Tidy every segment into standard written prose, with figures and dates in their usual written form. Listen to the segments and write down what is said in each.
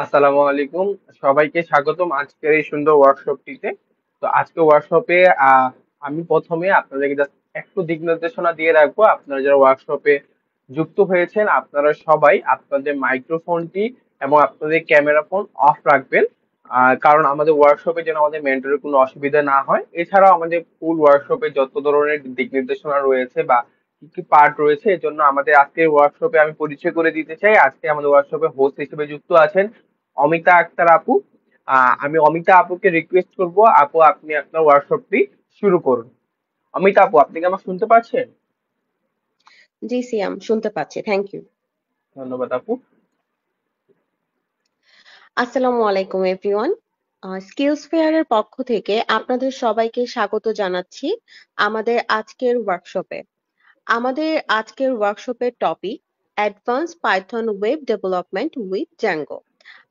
আসসালামু আলাইকুম। সবাইকে স্বাগতম আজকের এই সুন্দর ওয়ার্কশপটিতে। তো আজকে ওয়ার্কশপে আমি প্রথমে আপনাদেরকে জাস্ট একটু দিক নির্দেশনা দিয়ে রাখবো। আপনারা যারা ওয়ার্কশপে যুক্ত হয়েছেন আপনারা সবাই আপনাদের মাইক্রোফোনটি এবং আপনাদের ক্যামেরা ফোন অফ রাখবেন। কারণ আমাদের ওয়ার্কশপে যেন আমাদের মেন্টরের কোনো অসুবিধা না হয়। এছাড়াও আমাদের ফুল ওয়ার্কশপে যত ধরনের দিক নির্দেশনা রয়েছে বা কি কি পার্ট রয়েছে এর জন্য আমাদের আজকের ওয়ার্কশপে আমি পরিচয় করে দিতে চাই। আজকে আমাদের ওয়ার্কশপে হোস্ট হিসেবে যুক্ত আছেন অমিতা আক্তার আপু। আমি অমিতা আপুকে রিকোয়েস্ট করব, আপু আপনি আপনার ওয়ার্কশপটি শুরু করুন। অমিতা আপু, আপনি কি আমার শুনতে পাচ্ছেন? জি সিয়াম, শুনতে পাচ্ছি। Thank you. ধন্যবাদ আপু। আসসালামু আলাইকুম এভরিওয়ান। স্কিলস ফেয়ারের পক্ষ থেকে আপনাদের সবাইকে স্বাগত জানাচ্ছি আমাদের আজকের ওয়ার্কশপে। আমাদের আজকের ওয়ার্কশপের topic advance Python web development with Django.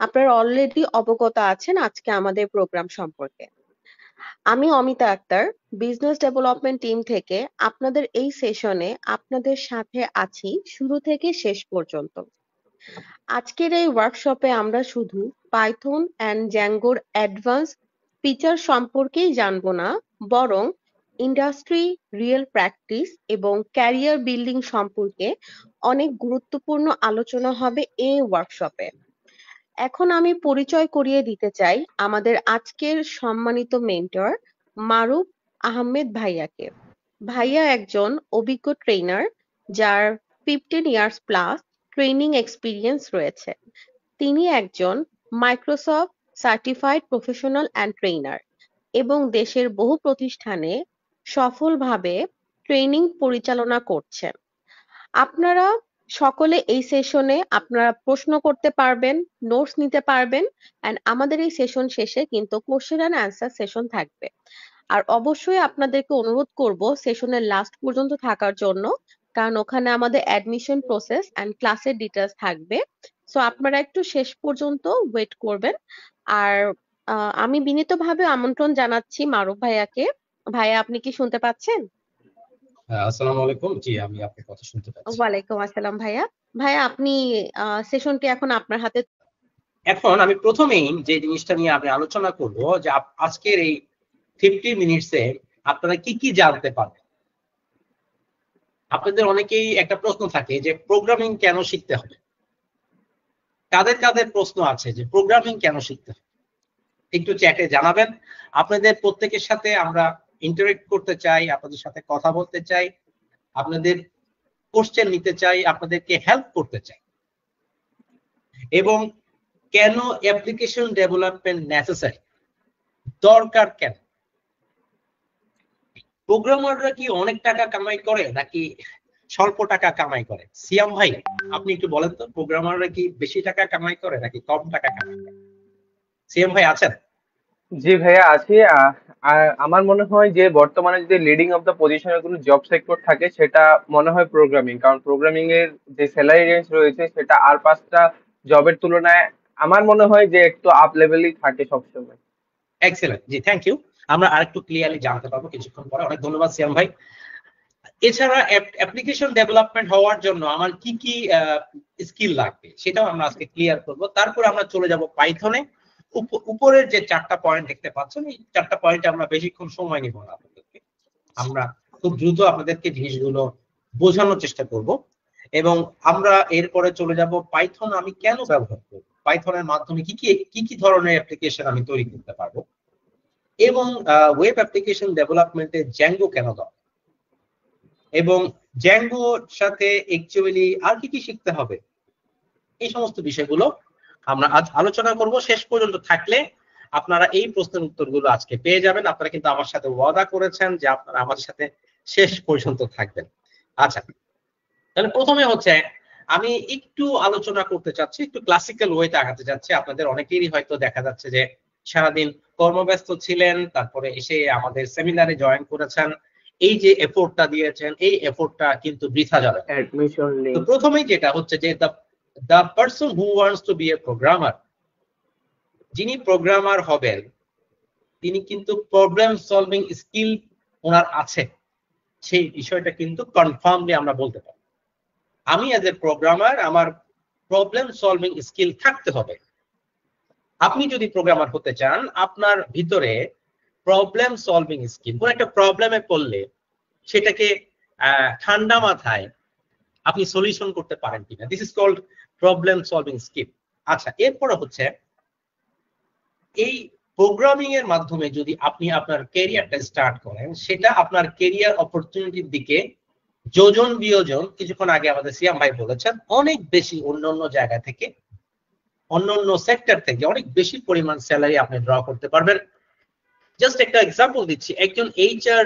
আপনারা অলরেডি অবগত আছেন আজকে আমাদের প্রোগ্রাম সম্পর্কে। আমি Amita Akter, business development team থেকে আপনাদের এই সেশনে আপনাদের সাথে আছি শুরু থেকে শেষ পর্যন্ত। আজকের এই ওয়ার্কশপে আমরা শুধু পাইথন অ্যান্ড জ্যাঙ্গোর অ্যাডভান্স ফিচার সম্পর্কেই জানবো না, বরং ইন্ডাস্ট্রি, রিয়েল প্র্যাকটিস এবং ক্যারিয়ার বিল্ডিং সম্পর্কে অনেক গুরুত্বপূর্ণ আলোচনা হবে এই ওয়ার্কশপে। এখন আমি পরিচয় করিয়ে দিতে চাই আমাদের আজকের সম্মানিত মেন্টর মারুফ আহমেদ ভাইয়াকে। ভাইয়া একজন অভিজ্ঞ ট্রেনার যার 15 ইয়ার্স প্লাস ট্রেনিং এক্সপিরিয়েন্স রয়েছে। তিনি একজন Microsoft certified professional and trainer এবং দেশের বহু প্রতিষ্ঠানে সফলভাবে ট্রেনিং পরিচালনা করছেন। আপনারা সকলে এই সেশনে আপনারা প্রশ্ন করতে পারবেন, নোটস নিতে পারবেন, অ্যান্ড আমাদের এই সেশন শেষে কিন্তু কোশ্চেন অ্যান্ড অ্যান্সার সেশন থাকবে। আর অবশ্যই আপনাদেরকে অনুরোধ করব সেশনের লাস্ট পর্যন্ত থাকার জন্য, কারণ ওখানে আমাদের অ্যাডমিশন প্রসেস অ্যান্ড ক্লাসের ডিটেলস থাকবে। সো আপনারা একটু শেষ পর্যন্ত ওয়েট করবেন। আর আমি বিনীতভাবে আমন্ত্রণ জানাচ্ছি মারুফ ভাইয়াকে। ভাইয়া, আপনি কি শুনতে পাচ্ছেন? আসসালামু আলাইকুম। জি, আমি আপনার কথা শুনতে পাচ্ছি। ওয়ালাইকুম আসসালাম ভাইয়া। ভাইয়া, আপনি সেশনটি এখন আপনার হাতে। এখন আমি প্রথমেই যে জিনিসটা নিয়ে আমি আলোচনা করব যে আজকের এই 50 মিনিটসে আপনারা কি কি জানতে পারবেন। আপনাদের অনেকেই একটা প্রশ্ন থাকে যে প্রোগ্রামিং কেন শিখতে হবে। কাদের কাদের প্রশ্ন আছে যে প্রোগ্রামিং কেন শিখতে হবে, একটু চ্যাটে জানাবেন। আপনাদের প্রত্যেকের সাথে আমরা ইন্টারেক্ট করতে চাই, আপনাদের সাথে কথা বলতে চাই, আপনাদের কোশ্চেন নিতে চাই, আপনাদেরকে হেল্প করতে চাই। এবং কেন অ্যাপ্লিকেশন ডেভেলপমেন্ট নেসেসারি, দরকার কেন? প্রোগ্রামাররা কি অনেক টাকা কামাই করে নাকি স্বল্প টাকা কামাই করে? সিয়াম ভাই, আপনি একটু বলেন তো, প্রোগ্রামাররা কি বেশি টাকা কামাই করে নাকি কম টাকা কামাই করে? সিয়াম ভাই আছেন? জি ভাইয়া, আছি। আর আমার মনে হয় যে বর্তমানে যদি লিডিং অফ দ্য পজিশনের কোনো জব সেক্টর থাকে সেটা মনে হয় প্রোগ্রামিং। কারণ প্রোগ্রামিং এর যে স্যালারি রেঞ্জ রয়েছে সেটা আর পাঁচটা জবের তুলনায় আমার মনে হয় যে একটু আপ লেভেলই থাকে সবসময়। এক্সেলেন্ট, জি থ্যাংক ইউ। আমরা আরেকটু ক্লিয়ারলি জানতে পারবো কিছুক্ষণ পরে। অনেক ধন্যবাদ সিয়াম ভাই। এছাড়া অ্যাপ্লিকেশন ডেভেলপমেন্ট হওয়ার জন্য আমার কি কি স্কিল লাগবে সেটাও আমরা আজকে ক্লিয়ার করব। তারপর আমরা চলে যাব পাইথনে। উপরের যে 4টা পয়েন্ট দেখতে পাচ্ছেন, এই 4টা পয়েন্টে আমরা বেশিক্ষণ সময় নিব না আপনাদেরকে। আমরা খুব দ্রুত আপনাদেরকে জিনিসগুলো বোঝানোর চেষ্টা করব। এবং আমরা এরপরে চলে যাব পাইথন আমি কেন ব্যবহার করব, পাইথনের মাধ্যমে কি কি ধরনের অ্যাপ্লিকেশন আমি তৈরি করতে পারবো, এবং ওয়েব অ্যাপ্লিকেশন ডেভেলপমেন্টে জ্যাঙ্গো কেন দরকার, এবং জ্যাঙ্গোর সাথে অ্যাকচুয়ালি আর কি কি শিখতে হবে। এই সমস্ত বিষয়গুলো আমরা আজ আলোচনা করব। শেষ পর্যন্ত থাকলে আপনারা এই প্রশ্নের উত্তরগুলো আজকে পেয়ে যাবেন। আপনারা কিন্তু আমার সাথে ওয়াদা করেছেন যে আপনারা আমার সাথে শেষ পর্যন্ত থাকবেন। আচ্ছা, তাহলে প্রথমে হচ্ছে আমি একটু আলোচনা করতে চাচ্ছি, একটু ক্লাসিক্যাল ওয়েতে আগাতে যাচ্ছি। আপনাদের অনেকেরই হয়তো দেখা যাচ্ছে যে সারাদিন কর্মব্যস্ত ছিলেন, তারপরে এসে আমাদের সেমিনারে জয়েন করেছেন। এই যে এফোর্টটা দিয়েছেন, এই এফোর্টটা কিন্তু বৃথা যাবে না। অ্যাডমিশন তো লিঙ্ক। প্রথমেই যেটা হচ্ছে যে the person who wants to be a programmer, যিনি প্রোগ্রামার হবেন তিনি কিন্তু প্রবলেম সলভিং স্কিল ওনার আছে, সেই বিষয়টা কিন্তু কনফার্মলি আমরা বলতে পারি। আমি এজ এ প্রোগ্রামার আমার প্রবলেম সলভিং স্কিল থাকতে হবে। আপনি যদি প্রোগ্রামার হতে চান, আপনার ভিতরে প্রবলেম সলভিং স্কিল, কোন একটা প্রবলেমে পড়লে সেটাকে ঠান্ডা মাথায় আপনি সলিউশন করতে পারেন কিনা, this is called problem solving skill. আচ্ছা, এরপরে হচ্ছে এই প্রোগ্রামিং এর মাধ্যমে যদি আপনি আপনার ক্যারিয়ারটা স্টার্ট করেন, সেটা আপনার ক্যারিয়ার অপরচুনিটির দিকে যোজন বিয়োজন, কিছুক্ষণ আগে আমাদের সিয়াম ভাই বলেছেন, অনেক বেশি অন্য জায়গা থেকে, অন্য সেক্টর থেকে অনেক বেশি পরিমাণ স্যালারি আপনি ড্র করতে পারবেন। জাস্ট একটা এক্সাম্পল দিচ্ছি, একজন এইচআর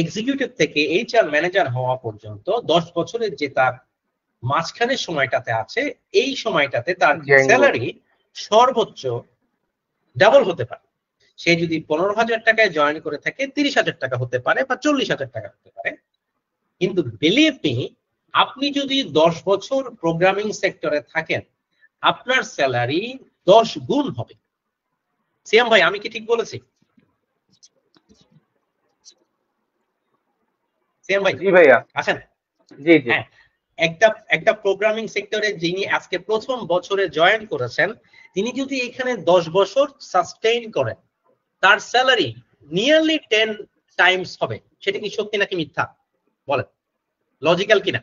এক্সিকিউটিভ থেকে এইচআর ম্যানেজার হওয়া পর্যন্ত 10 বছরের যে তার মাঝখানের সময়টাতে আছে, এই সময়টাতে তার জ্যাঙ্গো। স্যালারি সর্বোচ্চ ডাবল হতে পারে। সে যদি 15,000 টাকায় জয়েন করে থাকে, 30,000 টাকা হতে পারে বা 40,000 টাকা হতে পারে। কিন্তু বিলিভ মি, আপনি যদি 10 বছর প্রোগ্রামিং সেক্টরে থাকেন, আপনার স্যালারি 10 গুণ হবে। সিয়াম ভাই, আমি কি ঠিক বলেছি? সিয়াম ভাই জি ভাইয়া। আছেন? জি জি। হ্যাঁ, একটা প্রোগ্রামিং সেক্টরে যিনি আজকে প্রথম বছরে জয়েন করেছেন, তিনি যদি এখানে 10 বছর সাস্টেইন করেন, তার স্যালারি নিয়ারলি 10 টাইমস হবে। সেটা কি সত্যি নাকি মিথ্যা বলেন, লজিক্যাল কিনা?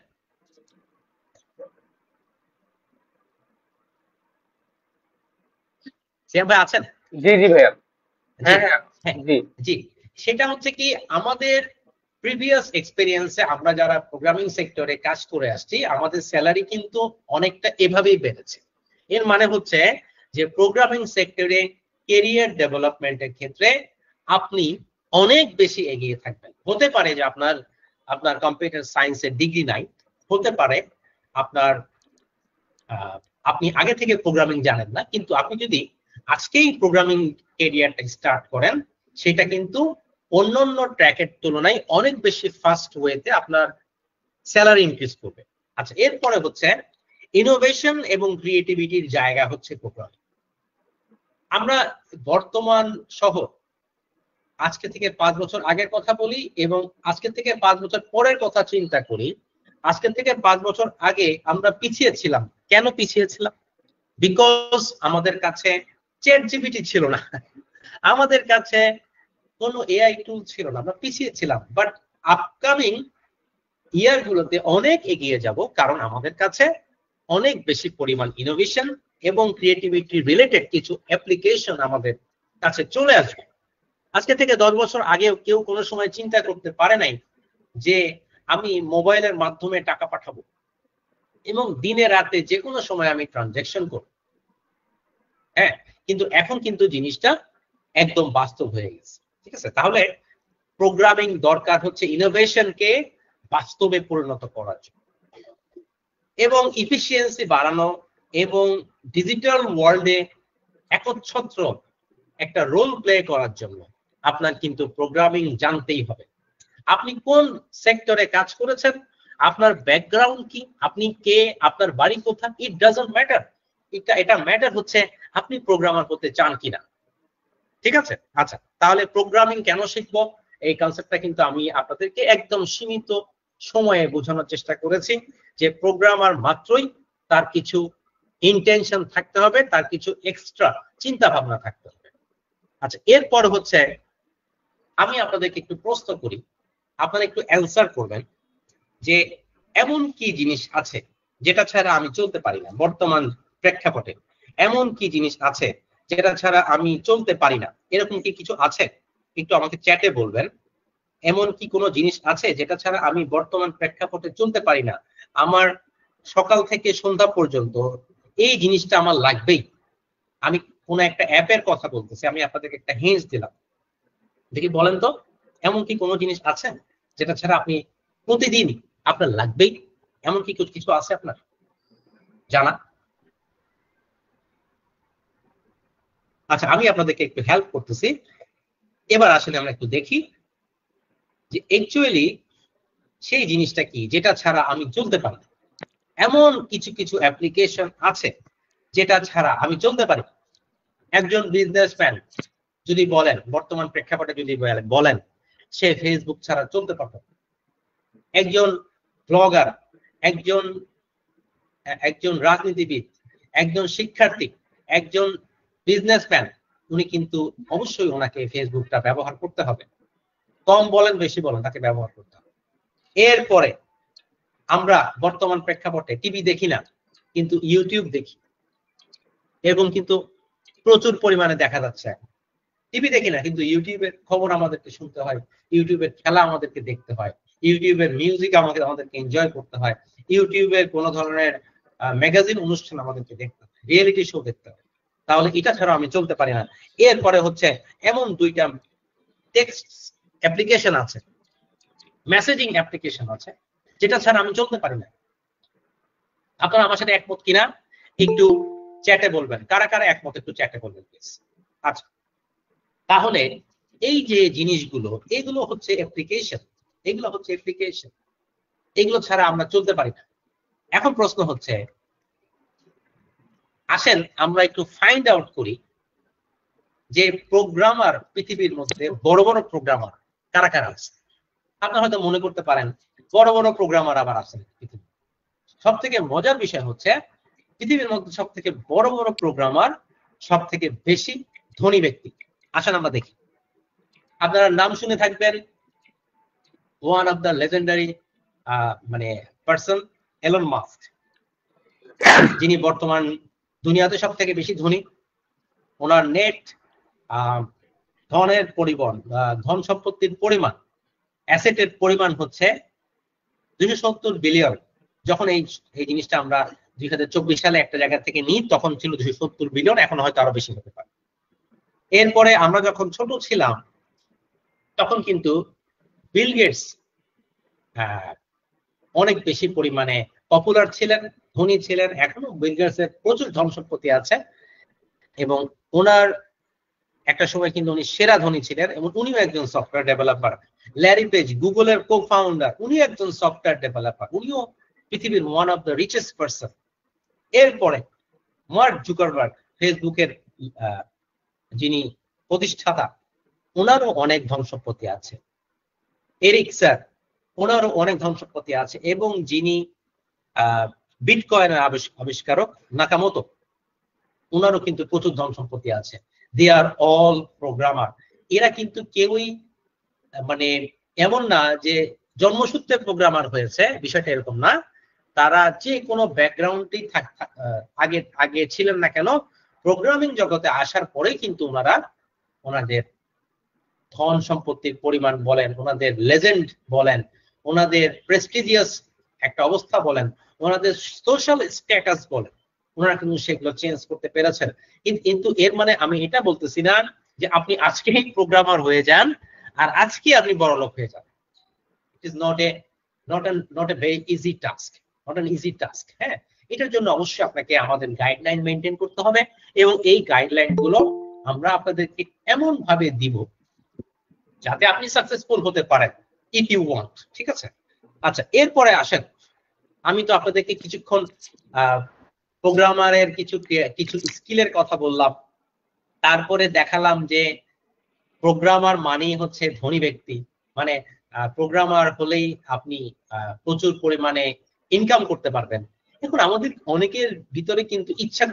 সিয়াম ভাই আছেন? জি জি ভাইয়া। জি হ্যাঁ হ্যাঁ। হ্যাঁ জি জি। সেটা হচ্ছে কি, আমাদের প্রিভিয়াস এক্সপেরিয়েন্সে আমরা যারা প্রোগ্রামিং সেক্টরে কাজ করে আসছি, আমাদের স্যালারি কিন্তু অনেকটা এভাবেই বেড়েছে। এর মানে হচ্ছে যে প্রোগ্রামিং সেক্টরে কেরিয়ার ডেভেলপমেন্টের ক্ষেত্রে আপনি অনেক বেশি এগিয়ে থাকবেন। হতে পারে যে আপনার কম্পিউটার সায়েন্সের ডিগ্রি নাই, হতে পারে আপনার আপনি আগে থেকে প্রোগ্রামিং জানেন না, কিন্তু আপনি যদি আজকেই প্রোগ্রামিং ক্যারিয়ারটা স্টার্ট করেন, সেটা কিন্তু অন্যান্য ট্র্যাকের তুলনায় অনেক বেশি ফাস্ট ওয়েতে আপনার স্যালারি ইনক্রিজ করবে। আচ্ছা, এরপরে হচ্ছে ইনোভেশন এবং ক্রিয়েটিভিটির জায়গা হচ্ছে প্রোগ্রামিং। আমরা বর্তমান সহ আজকে থেকে 5 বছর আগের কথা বলি এবং আজকে থেকে 5 বছর পরের কথা চিন্তা করি। আজকে থেকে 5 বছর আগে আমরা পিছিয়ে ছিলাম। কেন পিছিয়ে ছিলাম? বিকজ আমাদের কাছে চ্যাট জিপিটি ছিল না, আমাদের কাছে কোনো এআই টুল ছিল না, আমরা পিছিয়ে ছিলাম। বাট আপকামিং ইয়ার গুলোতে অনেক এগিয়ে যাব, কারণ আমাদের কাছে অনেক বেশি পরিমাণ ইনোভেশন এবং ক্রিয়েটিভিটি রিলেটেড কিছু অ্যাপ্লিকেশন আমাদের কাছে চলে আসবে। আজকে থেকে 10 বছর আগেও কেউ কোনো সময় চিন্তা করতে পারে নাই যে আমি মোবাইলের মাধ্যমে টাকা পাঠাবো এবং দিনে রাতে যে কোনো সময় আমি ট্রানজাকশন করব। হ্যাঁ, কিন্তু এখন কিন্তু জিনিসটা একদম বাস্তব হয়ে গেছে। ঠিক আছে, তাহলে প্রোগ্রামিং দরকার হচ্ছে ইনোভেশনকে বাস্তবে পরিণত করার জন্য এবং ইফিসিয়েন্সি বাড়ানো এবং ডিজিটাল ওয়ার্ল্ডে একচ্ছত্র একটা রোল প্লে করার জন্য আপনার কিন্তু প্রোগ্রামিং জানতেই হবে। আপনি কোন সেক্টরে কাজ করেছেন, আপনার ব্যাকগ্রাউন্ড কি, আপনি কে, আপনার বাড়ি কোথায়, ইট ডাজন্ট ম্যাটার। এটা ম্যাটার হচ্ছে আপনি প্রোগ্রামার হতে চান কিনা। ঠিক আছে? আচ্ছা, তাহলে প্রোগ্রামিং কেন শিখবো, এই কনসেপ্টটা কিন্তু আমি আপনাদেরকে একদম সীমিত সময়ে বোঝানোর চেষ্টা করেছি যে প্রোগ্রামার মাত্রই তার কিছু ইন্টেনশন থাকতে হবে, তার কিছু এক্সট্রা চিন্তা ভাবনা থাকতে হবে। আচ্ছা, এরপর হচ্ছে আমি আপনাদেরকে একটু প্রশ্ন করি, আপনারা একটু অ্যান্সার করবেন যে এমন কি জিনিস আছে যেটা ছাড়া আমি চলতে পারি না বর্তমান প্রেক্ষাপটে, এমন কি জিনিস আছে যেটা ছাড়া আমি চলতে পারি না, এরকম কি কিছু আছে? একটু আমাকে চ্যাটে বলবেন, এমন কি কোনো জিনিস আছে যেটা ছাড়া আমি বর্তমান প্রেক্ষাপটে চলতে পারি না, আমার সকাল থেকে সন্ধ্যা পর্যন্ত এই জিনিসটা আমার লাগবেই। আমি কোন একটা অ্যাপের কথা বলতেছি, আমি আপনাদেরকে একটা হিন্টস দিলাম, দেখি বলেন তো এমন কি কোনো জিনিস আছে যেটা ছাড়া আপনি প্রতিদিন আপনার লাগবেই? এমন কি কিছু আছে আপনার জানা? আচ্ছা, আমি আপনাদেরকে একটু হেল্প করতেছি। এবার আসলে আমরা একটু দেখি যে অ্যাকচুয়ালি সেই জিনিসটা কি যেটা ছাড়া আমি চলতে পারি না। এমন কিছু অ্যাপ্লিকেশন আছে যেটা ছাড়া আমি চলতে পারি। একজন বিজনেসম্যান যদি বলেন, বর্তমান প্রেক্ষাপটে যদি বলেন, সে ফেসবুক ছাড়া চলতে পারত। একজন ব্লগার, একজন রাজনীতিবিদ, একজন শিক্ষার্থী, একজন বিজনেসম্যান, উনি কিন্তু অবশ্যই ওনাকে ফেসবুকটা ব্যবহার করতে হবে। কম বলেন বেশি বলেন, তাকে ব্যবহার করতে হবে। এরপরে আমরা বর্তমান প্রেক্ষাপটে টিভি দেখি না, কিন্তু ইউটিউব দেখি, এবং কিন্তু প্রচুর পরিমাণে দেখা যাচ্ছে। টিভি দেখি না, কিন্তু ইউটিউবের খবর আমাদেরকে শুনতে হয়, ইউটিউবের খেলা আমাদেরকে দেখতে হয়, ইউটিউবের মিউজিক আমাদেরকে এনজয় করতে হয়, ইউটিউবের কোন ধরনের ম্যাগাজিন অনুষ্ঠান আমাদেরকে দেখতে হয়, রিয়েলিটি শো দেখতে হয়। তাহলে এটা ছাড়া আমি চলতে পারি না। এরপরে হচ্ছে এমন দুইটা টেক্সট অ্যাপ্লিকেশন আছে, মেসেজিং অ্যাপ্লিকেশন আছে, যেটা ছাড়া আমি চলতে পারি না। আপনারা আমার সাথে একমত কিনা একটু চ্যাটে বলবেন, কারা কারা একমত একটু চ্যাটে বলবেন প্লিজ। আচ্ছা, তাহলে এই যে জিনিসগুলো, এগুলো হচ্ছে অ্যাপ্লিকেশন, এগুলো হচ্ছে অ্যাপ্লিকেশন, এগুলো ছাড়া আমরা চলতে পারি না। এখন প্রশ্ন হচ্ছে, আসেন আমরা একটু ফাইন্ড আউট করি যে প্রোগ্রামার, পৃথিবীর মধ্যে বড় বড় প্রোগ্রামার কারা কারা আছে। আপনারা হয়তো মনে করতে পারেন বড় বড় প্রোগ্রামার আবার আছেন পৃথিবী। সব থেকে মজার বিষয় হচ্ছে, পৃথিবীর মধ্যে সব থেকে বড় বড় প্রোগ্রামার সব থেকে বেশি ধনী ব্যক্তি। আসেন আমরা দেখি। আপনারা নাম শুনে থাকবেন ওয়ান অফ দ্য লেজেন্ডারি মানে পার্সন, এলন মাস্ক, যিনি বর্তমান দুনিয়াতে সব থেকে বেশি ধনী। ওনার নেট ধনের পরিমাণ, ধন সম্পত্তির পরিমাণ, অ্যাসেটের পরিমাণ হচ্ছে 270 বিলিয়ন। যখন এই জিনিসটা আমরা 2024 সালে একটা জায়গা থেকে নিই, তখন ছিল 270 বিলিয়ন, এখন হয়তো আরো বেশি হতে পারে। এরপরে আমরা যখন ছোট ছিলাম, তখন কিন্তু বিল গেটস অনেক বেশি পরিমাণে পপুলার ছিলেন, ধনী ছিলেন। এখনো বিল গেটসের প্রচুর ধন সম্পত্তি আছে, এবং ওনার একটা সময় কিন্তু উনি সেরা ধনী ছিলেন, এবং উনিও একজন সফটওয়্যার ডেভেলপার। ল্যারি পেজ, গুগলের কো ফাউন্ডার, উনি একজন সফটওয়্যার ডেভেলপার, উনিও পৃথিবীর one of the richest person. এরপরে মার্ক জুকারবার্গ, ফেসবুকের যিনি প্রতিষ্ঠাতা, ওনারও অনেক ধন সম্পত্তি আছে। এরিক স্যার, ওনারও অনেক ধন সম্পত্তি আছে, এবং যিনি বিটকয়েনের আবিষ্কারক নাকামোতো, ওনারও কিন্তু প্রচুর ধন সম্পত্তি আছে। দে আর অল প্রোগ্রামার। এরা কিন্তু কেউই মানে এমন না যে জন্মসূত্রে প্রোগ্রামার হয়েছে, বিষয়টা এরকম না। তারা যে কোনো ব্যাকগ্রাউন্ডেই আগে আগে ছিলেন না কেন, প্রোগ্রামিং জগতে আসার পরেই কিন্তু ওনারা ওনাদের ধন সম্পত্তির পরিমাণ বলেন, ওনাদের লেজেন্ড বলেন, ওনাদের প্রেস্টিজিয়াস একটা অবস্থা বলেন, ওনাদের সোশ্যাল স্ট্যাটাস বলেন, ওনারা কিন্তু সেগুলো চেঞ্জ করতে পেরেছেন। কিন্তু এর মানে আমি এটা বলতেছি না যে আপনি আজকেই প্রোগ্রামার হয়ে যান আর আজকে আপনি বড়লোক হয়ে যান। It is not a very easy task, not an easy task. হ্যাঁ, এটার জন্য অবশ্যই আপনাকে আমাদের গাইডলাইন মেনটেন করতে হবে, এবং এই গাইডলাইন গুলো আমরা আপনাদেরকে এমন ভাবে দিব যাতে আপনি সাকসেসফুল হতে পারেন, ইফ ইউ ওয়ান্ট। ঠিক আছে? আচ্ছা, এরপরে আসেন, আমি তো আপনাদেরকে কিছুক্ষণ প্রোগ্রামারের কিছু স্কিলের কথা বললাম, তারপরে দেখালাম যে প্রোগ্রামার মানেই হচ্ছে ধনী ব্যক্তি, মানে প্রোগ্রামার হলেই আপনি প্রচুর পরিমাণে ইনকাম করতে পারবেন। এখন আমাদের অনেকের ভিতরে কিন্তু ইচ্ছা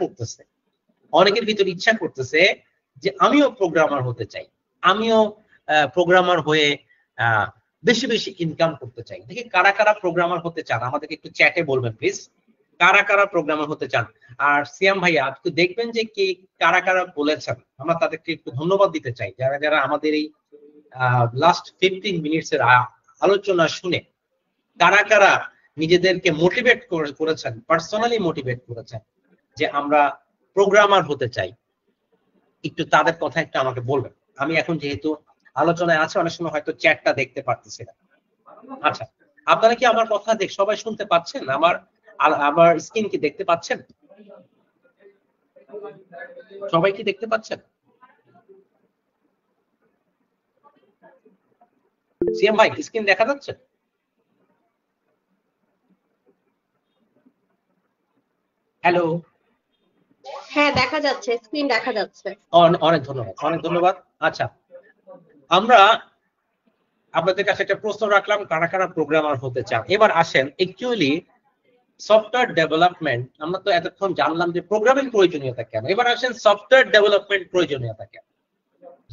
করতেছে যে আমিও প্রোগ্রামার হতে চাই, আমিও প্রোগ্রামার হয়ে বেশি বেশি ইনকাম করতে চাই। দেখি কারা কারা প্রোগ্রামার হতে চান, আমাদেরকে একটু চ্যাটে বলবেন প্লিজ, কারা কারা প্রোগ্রামার হতে চান। আর সিয়াম ভাইয়া আপনি দেখবেন যে কি কারা কারা বলেছেন, আমরা তাদেরকে একটু ধন্যবাদ দিতে চাই, যারা যারা আমাদের এই লাস্ট 15 মিনিটসের আলোচনা শুনে কারা কারা নিজেদেরকে মোটিভেট করেছেন, পার্সোনালি মোটিভেট করেছেন যে আমরা প্রোগ্রামার হতে চাই, একটু তাদের কথা একটু আমাকে বলবেন। আমি এখন যেহেতু আলোচনায় আছে, অনেক সময় হয়তো চ্যাটটা দেখতে পারতেছি না। আচ্ছা, আপনারা কি আমার কথা সবাই শুনতে পাচ্ছেন? আমার স্ক্রিন কি দেখতে পাচ্ছেন? সবাই কি দেখতে পাচ্ছেন? সিএম ভাই, স্ক্রিন দেখা যাচ্ছে? হ্যালো, হ্যাঁ, দেখা যাচ্ছে, স্ক্রিন দেখা যাচ্ছে। অনেক ধন্যবাদ, অনেক ধন্যবাদ। আচ্ছা, আমরা আপনাদের কাছে একটা প্রশ্ন রাখলাম, কারা কারা প্রোগ্রামার হতে চান। এবার আসেন, অ্যাকচুয়ালি সফটওয়্যার ডেভেলপমেন্ট, আমরা তো এতক্ষণ জানলাম যে প্রোগ্রামিং প্রয়োজনীয়তা কেন, এবার আসেন সফটওয়্যার ডেভেলপমেন্ট প্রয়োজনীয়তা কেন।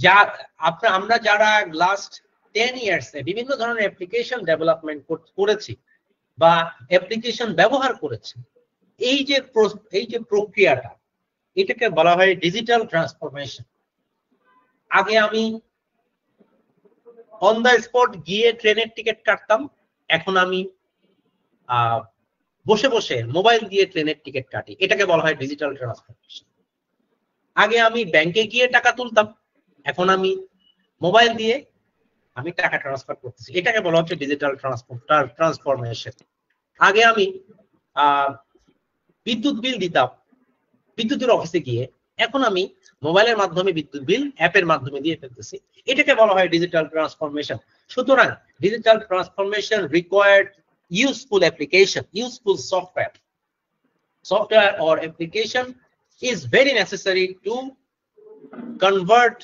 যা আমরা যারা লাস্ট 10 ইয়ার্সে বিভিন্ন ধরনের অ্যাপ্লিকেশন ডেভেলপমেন্ট করেছি বা অ্যাপ্লিকেশন ব্যবহার করেছি, এই যে প্রক্রিয়াটা, এটাকে বলা হয় ডিজিটাল ট্রান্সফরমেশন। আগে আমি অন দ্য স্পট গিয়ে ট্রেনের টিকিট কাটতাম, এখন আমি বসে বসে মোবাইল দিয়ে ট্রেনের টিকিট কাটি, এটাকে বলা হয় ডিজিটাল ট্রান্সফরমেশন। আগে আমি ব্যাংকে গিয়ে টাকা তুলতাম, এখন আমি মোবাইল দিয়ে আমি টাকা ট্রান্সফার করতেছি, এটাকে বলা হচ্ছে ডিজিটাল ট্রান্সফরমেশন। আগে আমি বিদ্যুৎ বিল দিতাম বিদ্যুতের অফিসে গিয়ে, এখন আমি মোবাইলের মাধ্যমে বিদ্যুৎ বিল অ্যাপের মাধ্যমে দিয়ে ফেলতেছি, এটাকে বলা হয় ডিজিটাল ট্রান্সফরমেশন। সুতরাং digital transformation required useful application, useful software or application is very necessary to convert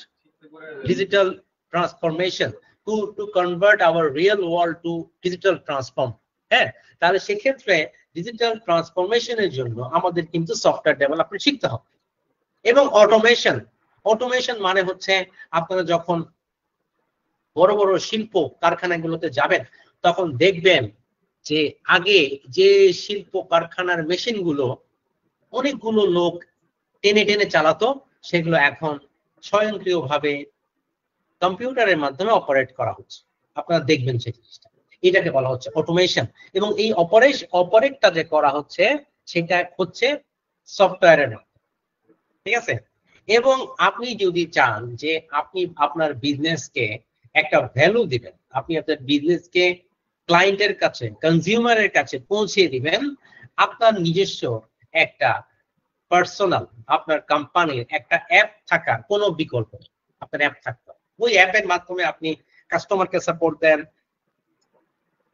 digital transformation, to convert our real world to digital transform। হ্যাঁ, তাহলে সেক্ষেত্রে ডিজিটাল ট্রান্সফরমেশনের জন্য আমাদের কিন্তু সফটওয়্যার ডেভেলপমেন্ট শিখতে হবে। এবং অটোমেশন মানে হচ্ছে আপনারা যখন বড় বড় শিল্প কারখানাগুলোতে যাবেন, তখন দেখবেন যে আগে যে শিল্প কারখানার মেশিনগুলো অনেকগুলো লোক টেনে টেনে চালাতো, সেগুলো এখন স্বয়ংক্রিয়ভাবে কম্পিউটারের মাধ্যমে অপারেট করা হচ্ছে। আপনারা দেখবেন সেই জিনিসটা, এটাকে বলা হচ্ছে অটোমেশন। এবং এই অপারেটটা যে করা হচ্ছে সেটা হচ্ছে সফটওয়্যারের মাধ্যমে, ঠিক আছে। এবং আপনি যদি চান যে আপনি আপনার বিজনেসকে একটা ভ্যালু দিবেন, আপনি আপনার বিজনেসকে ক্লায়েন্টের কাছে, কনজিউমারের কাছে পৌঁছে দিবেন, আপনার নিজস্ব একটা পার্সোনাল, আপনার কোম্পানির একটা অ্যাপ থাকার কোনো বিকল্প নেই। আপনার অ্যাপ থাকতে হবে, ওই অ্যাপের মাধ্যমে আপনি কাস্টমারকে সাপোর্ট দেন,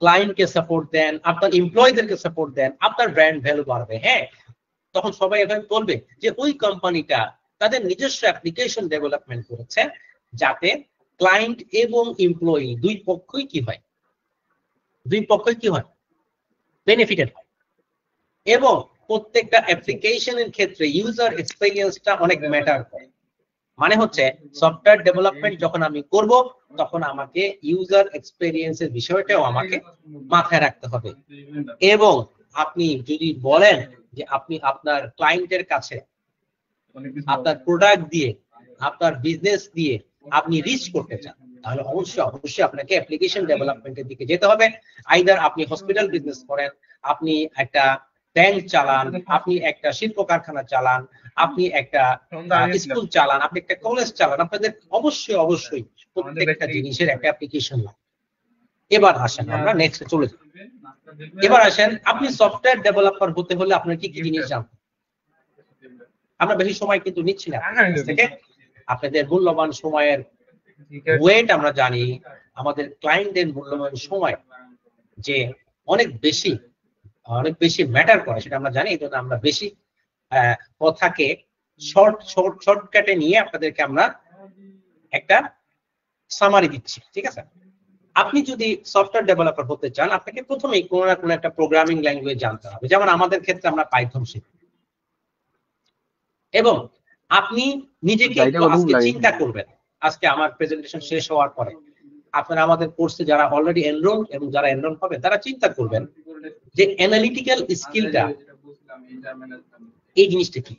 ক্লায়েন্টকে সাপোর্ট দেন, আপনার এমপ্লয়ীদেরকে সাপোর্ট দেন, আপনার ব্র্যান্ড ভ্যালু বাড়বে। হ্যাঁ, তখন সবাই এভাবে বলবে যে ওই কোম্পানিটা তাদের নিজস্ব অ্যাপ্লিকেশন ডেভেলপমেন্ট করেছে, যাতে ক্লায়েন্ট এবং এমপ্লয়ি দুই পক্ষই কি হয়, বেনিফিটেড হয়। এবং প্রত্যেকটা অ্যাপ্লিকেশনের ক্ষেত্রে ইউজার এক্সপেরিয়েন্সটা অনেক ম্যাটার করে। মানে হচ্ছে সফটওয়্যার ডেভেলপমেন্ট যখন আমি করব, তখন আমাকে ইউজার এক্সপেরিয়েন্সের বিষয়টাও আমাকে মাথায় রাখতে হবে। এবং আপনি যদি বলেন যে আপনি আপনার ক্লায়েন্টের কাছে আপনার প্রোডাক্ট দিয়ে, আপনার বিজনেস দিয়ে আপনি রিচ করতে চান, তাহলে অবশ্যই আপনাকে অ্যাপ্লিকেশন ডেভেলপমেন্টের দিকে যেতে হবে। আইদার আপনি হসপিটাল বিজনেস করেন, আপনি একটা ব্যাংক চালান, আপনি একটা শিল্প কারখানা চালান, আপনি একটা স্কুল চালান, আপনি একটা কলেজ চালান, আপনাদের অবশ্যই প্রত্যেকটা জিনিসের একটা অ্যাপ্লিকেশন লাগে। এবার আসেন আমরা নেক্সটে চলে যাই। এবার আসেন, আপনি সফটওয়্যার ডেভেলপার হতে হলে আপনার কি কি জিনিস জানতে? আমরা বেশি সময় কিন্তু নিচ্ছি না থেকে, আপনাদের মূল্যবান সময়ের ওয়েট আমরা জানি, আমাদের ক্লায়েন্টদের মূল্যবান সময় যে অনেক বেশি ম্যাটার করে সেটা আমরা জানি। এই জন্য আমরা বেশি কথাকে শর্টকাটে নিয়ে আপনাদেরকে আমরা একটা সামারি দিচ্ছি, ঠিক আছে। আপনি যদি সফটওয়্যার ডেভেলপার হতে চান, আপনাকে প্রথমেই কোনো না কোনো একটা প্রোগ্রামিং ল্যাঙ্গুয়েজ জানতে হবে। যেমন আমাদের ক্ষেত্রে আমরা পাইথন শিখি। এবং আপনি নিজেকে আজকে চিন্তা করবেন, আজকে আমার প্রেজেন্টেশন শেষ হওয়ার পরে আপনারা আমাদের কোর্সে যারা অলরেডি এনরোল এবং যারা এনরোল হবে, তারা চিন্তা করবেন যে অ্যানালিটিক্যাল স্কিলটা, এই জিনিসটা কি।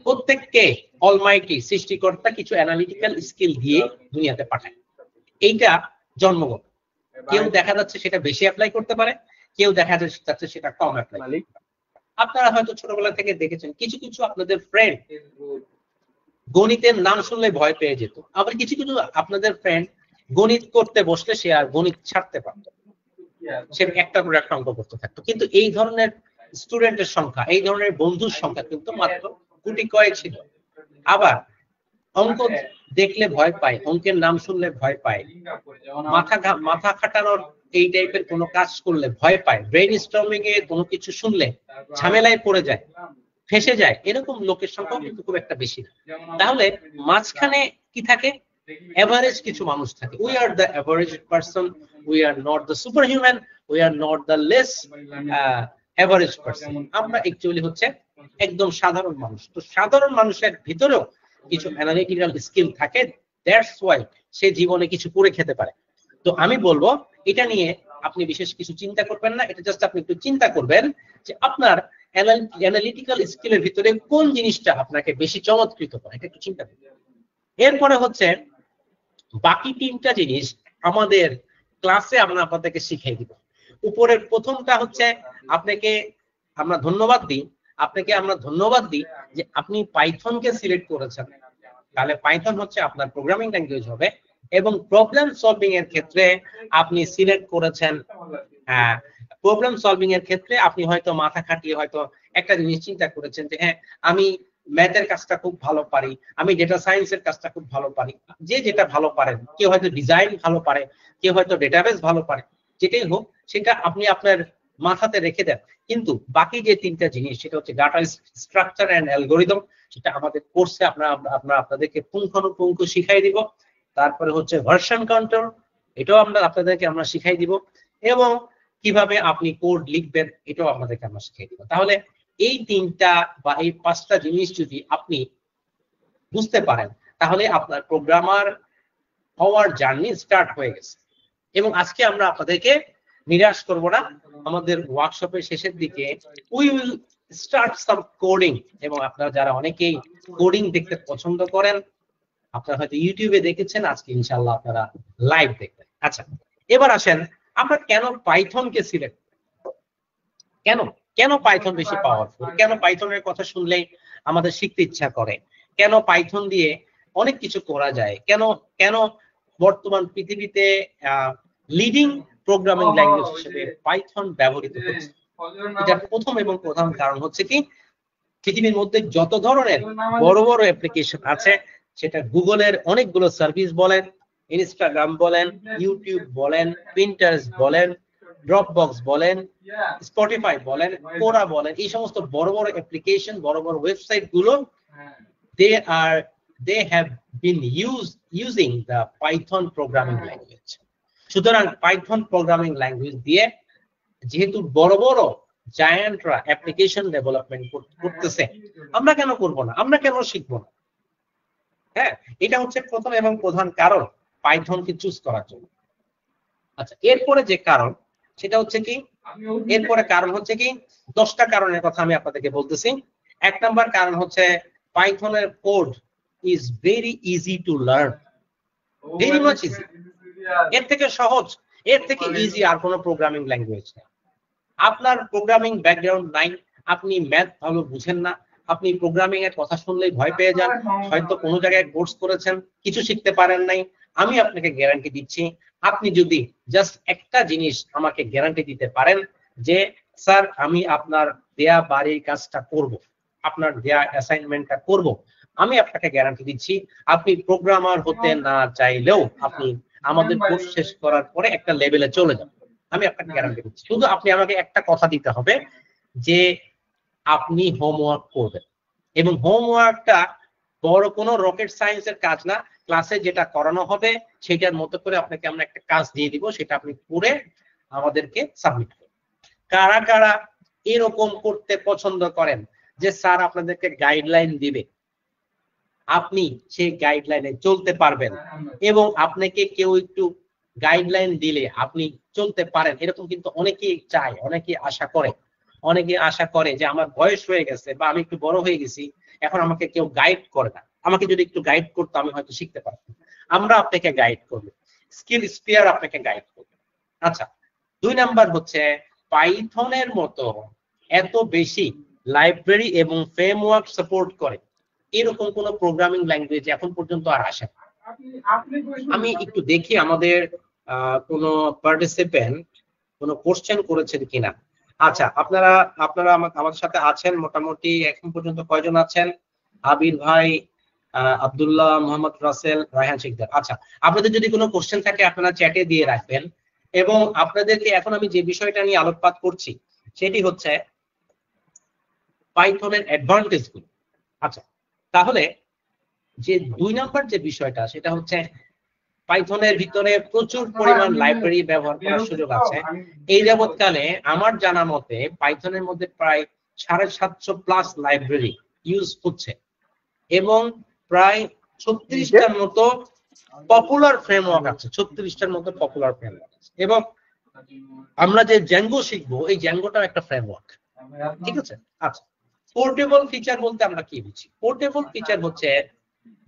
প্রত্যেককে অলমাইটি সৃষ্টিকর্তা কিছু অ্যানালিটিক্যাল স্কিল দিয়ে দুনিয়াতে পাঠায়। এইটা জন্মগত। কেউ দেখা যাচ্ছে সেটা বেশি অ্যাপ্লাই করতে পারে, কেউ দেখা যাচ্ছে সেটা কম অ্যাপ্লাই। আপনারা হয়তো ছোটবেলা থেকে দেখেছেন কিছু আপনাদের ফ্রেন্ড গণিতের নাম শুনলে ভয় পেয়ে যেত, আবার কিছু আপনাদের ফ্রেন্ড গণিত করতে বসলে সে আর গণিত ছাড়তে পারত, সে একটা করে একটা অঙ্ক করতে থাকতো। কিন্তু এই ধরনের স্টুডেন্টের সংখ্যা, এই ধরনের বন্ধুর সংখ্যা কিন্তু মাত্র গুটি কয়েক ছিল। আবার অঙ্ক দেখলে ভয় পায়, অঙ্কের নাম শুনলে ভয় পায়, মাথা খাটানোর এই টাইপের কোনো কাজ করলে ভয় পায়, ব্রেইন স্টর্মিং এ কোনো কিছু শুনলে ঝামেলায় পড়ে যায়, ফেঁসে যায়, এরকম লোকের সংখ্যা কিন্তু খুব একটা বেশি না। তাহলে মাঝখানে কি থাকে? এভারেজ কিছু মানুষ থাকে। We are the average person, we are not the superhuman, we are not the less average person, আমরা অ্যাকচুয়ালি হচ্ছে একদম সাধারণ মানুষ। তো সাধারণ মানুষের ভিতরেও কিছু অ্যানালিটিক্যাল স্কিল থাকে, দ্যাটস ওয়াই সে জীবনে কিছু করে খেতে পারে। তো আমি বলবো এটা নিয়ে আপনি বিশেষ কিছু চিন্তা করবেন না, এটা জাস্ট আপনি একটু চিন্তা করবেন যে আপনার অ্যানালিটিক্যাল স্কিলের ভিতরে কোন জিনিসটা আপনাকে বেশি চমৎকৃত করে, এটা একটু চিন্তা করবেন। এরপরে হচ্ছে বাকি তিনটা জিনিস আমাদের ক্লাসে আমরা আপনাদেরকে শিখিয়ে দিব। উপরের প্রথমটা হচ্ছে আপনাকে আমরা ধন্যবাদ দিই যে আপনি পাইথনকে সিলেক্ট করেছেন, তাহলে পাইথন হচ্ছে আপনার প্রোগ্রামিং ল্যাঙ্গুয়েজ হবে। এবং প্রবলেম সলভিং এর ক্ষেত্রে আপনি সিলেক্ট করেছেন, প্রবলেম সলভিং এর ক্ষেত্রে আপনি হয়তো মাথা খাটিয়ে হয়তো একটা জিনিস চিন্তা করেছেন যে হ্যাঁ আমি ম্যাথের কাজটা খুব ভালো পারি, আমি ডেটা সায়েন্সের কাজটা খুব ভালো পারি। যে যেটা ভালো পারেন, কেউ হয়তো ডিজাইন ভালো পারে, কেউ হয়তো ডেটাবেস ভালো পারে, যেটাই হোক সেটা আপনি আপনার মাথাতে রেখে দেন। কিন্তু বাকি যে তিনটা জিনিস সেটা হচ্ছে ডাটা স্ট্রাকচার এন্ড অ্যালগোরিদম, সেটা আমাদের কোর্সে আপনাদেরকে পুঙ্খানুপুঙ্খ শিখাই দিব। তারপরে হচ্ছে ভার্সন কন্ট্রোল, এটাও আপনাদেরকে আমরা শিখাই দিব। এবং কিভাবে আপনি কোড লিখবেন এটাও আপনাদেরকে আমরা শিখাই দিব। তাহলে এই তিনটা বা এই পাঁচটা জিনিস যদি আপনি বুঝতে পারেন তাহলে আপনার প্রোগ্রামার হওয়ার জার্নি স্টার্ট হয়ে গেছে। এবং আজকে আমরা আপনাদেরকে নিরাশ করব না, আমাদের ওয়ার্কশপের শেষের দিকে we will start some coding. এবং আপনারা যারা অনেকেই কোডিং দেখতে পছন্দ করেন, আপনারা হয়তো ইউটিউবে দেখেছেন, আজকে ইনশাআল্লাহ আপনারা লাইভ দেখবেন। আচ্ছা, এবার আসেন আমরা কেন পাইথনকে সিলেক্ট, কেন কেন পাইথন বেশি পাওয়ারফুল, কেন পাইথনের কথা শুনলেই আমাদের শিখতে ইচ্ছা করে, কেন পাইথন দিয়ে অনেক কিছু করা যায়, কেন কেন বর্তমান পৃথিবীতে লিডিং প্রোগ্রামিং ল্যাঙ্গুয়েজ হিসেবে পাইথন ব্যবহৃত হচ্ছে। এটার প্রথম এবং প্রধান কারণ হচ্ছে কি, পৃথিবীর মধ্যে যত ধরনের বড় বড় অ্যাপ্লিকেশন আছে, সেটা গুগলের অনেকগুলো সার্ভিস বলেন, ইনস্টাগ্রাম বলেন, ইউটিউব বলেন, পিন্টারেস্ট বলেন, ড্রপবক্স বলেন, স্পটিফাই বলেন, কোরা বলেন, এই সমস্ত বড় বড় অ্যাপ্লিকেশন, বড় বড় ওয়েবসাইট গুলো they have been using the Python programming language. সুতরাং পাইথন প্রোগ্রামিং ল্যাঙ্গুয়েজ দিয়ে যেহেতু বড় বড় জায়ান্টরা অ্যাপ্লিকেশন ডেভেলপমেন্ট করতেছে, আমরা কেন করব না, আমরা কেন শিখবো না? হ্যাঁ, এটা হচ্ছে প্রথম এবং প্রধান কারণ পাইথনকে চুজ করার জন্য। আচ্ছা, এরপরে যে কারণ সেটা হচ্ছে কি, এরপরে কারণ হচ্ছে কি, 10টা কারণের কথা আমি আপনাদেরকে বলতেছি। 1 নাম্বার কারণ হচ্ছে পাইথনের code is very easy to learn, very much easy. এর থেকে সহজ, এর থেকে ইজি আর কোনো প্রোগ্রামিং ল্যাঙ্গুয়েজ নেই। আপনার প্রোগ্রামিং ব্যাকগ্রাউন্ড নাই, আপনি ম্যাথ ভালো বুঝেন না, আপনি প্রোগ্রামিং এর কথা শুনলেই ভয় পেয়ে যান, হয়তো কোনো জায়গায় কোর্স করেছেন কিছু শিখতে পারেন নাই, আমি আপনাকে গ্যারান্টি দিচ্ছি, আপনি যদি জাস্ট একটা জিনিস আমাকে গ্যারান্টি দিতে পারেন যে স্যার আমি আপনার দেয়া বাড়ির কাজটা করব, আপনার দেয়া অ্যাসাইনমেন্টটা করব, আমি আপনাকে গ্যারান্টি দিচ্ছি আপনি প্রোগ্রামার হতে না চাইলেও আপনি আমাদের কোর্স শেষ করার পরে একটা লেভেলে চলে যাবেন। আমি আপনাকে গ্যারান্টি দিচ্ছি। শুধু আপনি আমাকে একটা কথা দিতে হবে যে আপনি হোমওয়ার্ক করবেন, এবং হোমওয়ার্কটা বড় কোনো রকেট সায়েন্সের কাজ না, ক্লাসে যেটা করানো হবে সেটার মতো করে আপনাকে আমরা একটা কাজ দিয়ে দিব, সেটা আপনি করে আমাদেরকে সাবমিট করবেন। কারা কারা এরকম করতে পছন্দ করেন যে স্যার আপনাদেরকে গাইডলাইন দিবে, আপনি সেই গাইডলাইনে চলতে পারবেন, এবং আপনাকে কেউ একটু গাইডলাইন দিলে আপনি চলতে পারেন, এরকম কিন্তু অনেকেই চায়, অনেকেই আশা করে যে আমার বয়স হয়ে গেছে বা আমি একটু বড় হয়ে গেছি, এখন আমাকে কেউ গাইড করে না, আমাকে যদি একটু গাইড করতো আমি হয়তো শিখতে পারতাম। আমরা আপনাকে গাইড করব, স্কিল স্পেয়ার আপনাকে গাইড করবে। আচ্ছা, 2 নাম্বার হচ্ছে পাইথনের মতো এত বেশি লাইব্রেরি এবং ফ্রেমওয়ার্ক সাপোর্ট করে এরকম কোন প্রোগ্রামিং ল্যাঙ্গুয়েজ এখন পর্যন্ত আর আসে না। আমি একটু দেখি আমাদের কোন পার্টিসিপেন্ট কোন কোশ্চেন করেছেন কিনা। আচ্ছা, আপনারা আমাদের সাথে আছেন মোটামুটি এখন পর্যন্ত কয়জন আছেন? আবির ভাই, আব্দুল্লাহ, মোহাম্মদ রাসেল, রায়হান শিকদার। আচ্ছা, আপনাদের যদি কোনো কোশ্চেন থাকে আপনারা চ্যাটে দিয়ে রাখবেন। এবং আপনাদেরকে এখন আমি যে বিষয়টা নিয়ে আলোকপাত করছি সেটি হচ্ছে পাইথনের অ্যাডভান্টেজ গুলো। আচ্ছা, তাহলে যে 2 নাম্বার যে বিষয়টা সেটা হচ্ছে পাইথনের ভিতরে প্রচুর পরিমাণ লাইব্রেরি ব্যবহার করার সুযোগ আছে। এই যাবৎকালে আমার জানা মতে পাইথনের মধ্যে প্রায় 750+ লাইব্রেরি ইউজ হচ্ছে এবং প্রায় 36টার মতো পপুলার ফ্রেমওয়ার্ক আছে, 36টার মতো পপুলার ফ্রেমওয়ার্ক আছে। এবং আমরা যে জ্যাঙ্গো শিখবো, এই জ্যাঙ্গোটাও একটা ফ্রেমওয়ার্ক, ঠিক আছে? আচ্ছা, পোর্টেবল ফিচার বলতে আমরা কি বুঝি? পোর্টেবল ফিচার হচ্ছে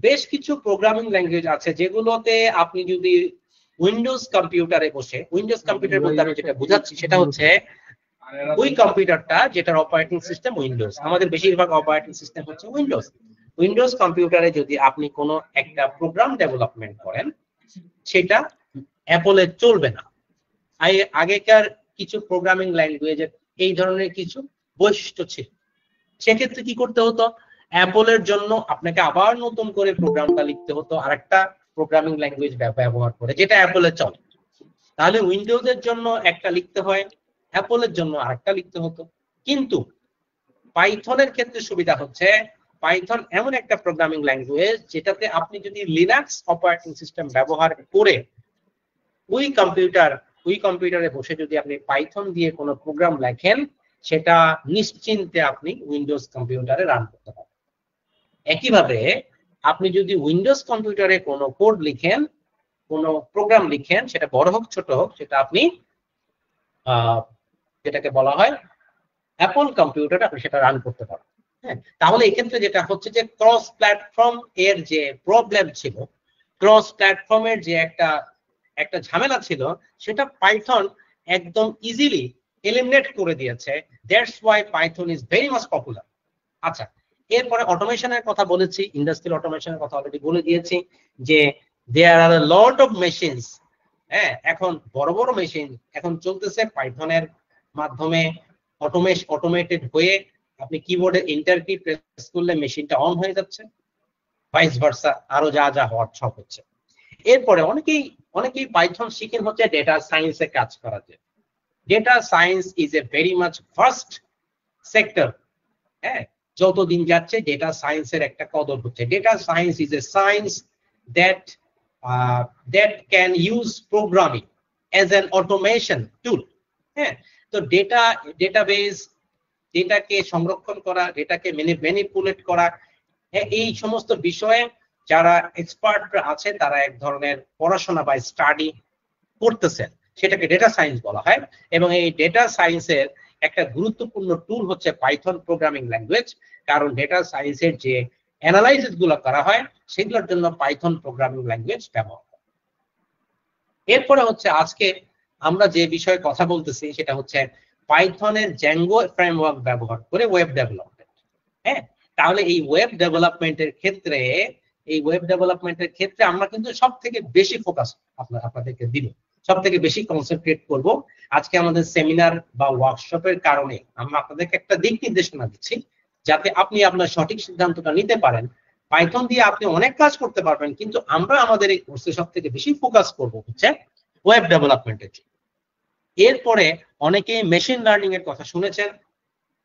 বেশ কিছু প্রোগ্রামিং ল্যাঙ্গুয়েজ আছে যেগুলোতে আপনি যদি উইন্ডোজ কম্পিউটারে বসে, উইন্ডোজ কম্পিউটার বলতে আমি যেটা বোঝাচ্ছি সেটা হচ্ছে ওই কম্পিউটারটা যেটার অপারেটিং সিস্টেম উইন্ডোজ, আমাদের বেশিরভাগ অপারেটিং সিস্টেম হচ্ছে উইন্ডোজ। উইন্ডোজ কম্পিউটারে যদি আপনি কোনো একটা প্রোগ্রাম ডেভেলপমেন্ট করেন, সেটা অ্যাপলে চলবে না। আগেকার কিছু প্রোগ্রামিং ল্যাঙ্গুয়েজের এই ধরনের কিছু বৈশিষ্ট্য ছিল। সেক্ষেত্রে কি করতে হতো? অ্যাপলের জন্য আপনাকে আবার নতুন করে প্রোগ্রামটা লিখতে হতো আরেকটা প্রোগ্রামিং ল্যাঙ্গুয়েজ ব্যবহার করে, যেটা অ্যাপলে চলে। তাহলে উইন্ডোজের জন্য একটা লিখতে হয়, অ্যাপলের জন্য আরেকটা লিখতে হতো। কিন্তু পাইথনের ক্ষেত্রে সুবিধা হচ্ছে পাইথন এমন একটা প্রোগ্রামিং ল্যাঙ্গুয়েজ যেটাতে আপনি যদি লিনাক্স অপারেটিং সিস্টেম ব্যবহার করে ওই কম্পিউটারে বসে যদি আপনি পাইথন দিয়ে কোনো প্রোগ্রাম লেখেন, সেটা নিশ্চিন্তে আপনি উইন্ডোজ কম্পিউটারে রান করতে পারেন। একইভাবে আপনি যদি উইন্ডোজ কম্পিউটারে কোনো কোড লিখেন, কোনো প্রোগ্রাম লিখেন, সেটা বড় হোক ছোট হোক, সেটা আপনি যেটাকে বলা হয় অ্যাপল কম্পিউটারে আপনি সেটা রান করতে পারেন। হ্যাঁ, তাহলে এক্ষেত্রে যেটা হচ্ছে যে ক্রস প্ল্যাটফর্ম এর যে প্রবলেম ছিল, ক্রস প্ল্যাটফর্মের যে একটা ঝামেলা ছিল, সেটা পাইথন একদম ইজিলি এলিমিনেট করে দিয়েছে। That's why Python is very much popular. আচ্ছা, এরপরে অটোমেশনের কথা বলেছি, ইন্ডাস্ট্রিয়াল অটোমেশনের কথা অলরেডি বলে দিয়েছি যে দেয়ার আর আ লট অফ মেশিনস। হ্যাঁ, এখন বড় বড় মেশিন এখন চলতেছে পাইথনের মাধ্যমে, অটোমেটেড হয়ে আপনি কিবোর্ডে এন্টার কি প্রেস করলে মেশিনটা অন হয়ে যাচ্ছে, ভাইস ভার্সা, আরো যা যা হওয়ার সব হচ্ছে। এরপরে অনেকেই পাইথন শিখেন হচ্ছে ডেটা সায়েন্সে কাজ করার জন্য। Data science is a very much first sector. হ্যাঁ, যতদিন যাচ্ছে ডেটা সায়েন্সের একটা কদর হচ্ছে। Data science is a science that can use programming as an automation tool. হ্যাঁ, তো ডেটাবেস, ডেটাকে সংরক্ষণ করা, ডেটাকে ম্যানিপুলেট করা, এই সমস্ত বিষয়ে যারা এক্সপার্টরা আছে তারা এক ধরনের পড়াশোনা বা স্টাডি করতেছেন, সেটাকে ডেটা সায়েন্স বলা হয়। এবং এই ডেটা সায়েন্সের একটা গুরুত্বপূর্ণ টুল হচ্ছে পাইথন প্রোগ্রামিং ল্যাঙ্গুয়েজ, কারণ ডেটা সায়েন্সের যে অ্যানালাইসিস গুলো করা হয় সেগুলোর জন্য পাইথন প্রোগ্রামিং ল্যাঙ্গুয়েজ ব্যবহার হয়। এরপরে হচ্ছে আজকে আমরা যে বিষয়ে কথা বলতেছি সেটা হচ্ছে পাইথনের জ্যাঙ্গো ফ্রেমওয়ার্ক ব্যবহার করে ওয়েব ডেভেলপমেন্ট। হ্যাঁ, তাহলে এই ওয়েব ডেভেলপমেন্টের ক্ষেত্রে আমরা কিন্তু সব থেকে বেশি ফোকাস আপনাদেরকে দিব, সব থেকে বেশি কনসেন্ট্রেট করব। আজকে আমাদের সেমিনার বা ওয়ার্কশপের কারণে আমরা আপনাদেরকে একটা দিক নির্দেশনা দিচ্ছি, যাতে আপনি আপনার সঠিক সিদ্ধান্তটা নিতে পারেন। পাইথন দিয়ে আপনি অনেক কাজ করতে পারবেন, কিন্তু আমরা আমাদের এই কোর্সে সব থেকে বেশি ফোকাস করব হচ্ছে ওয়েব ডেভেলপমেন্টের জন্য। এরপরে অনেকেই মেশিন লার্নিং এর কথা শুনেছেন।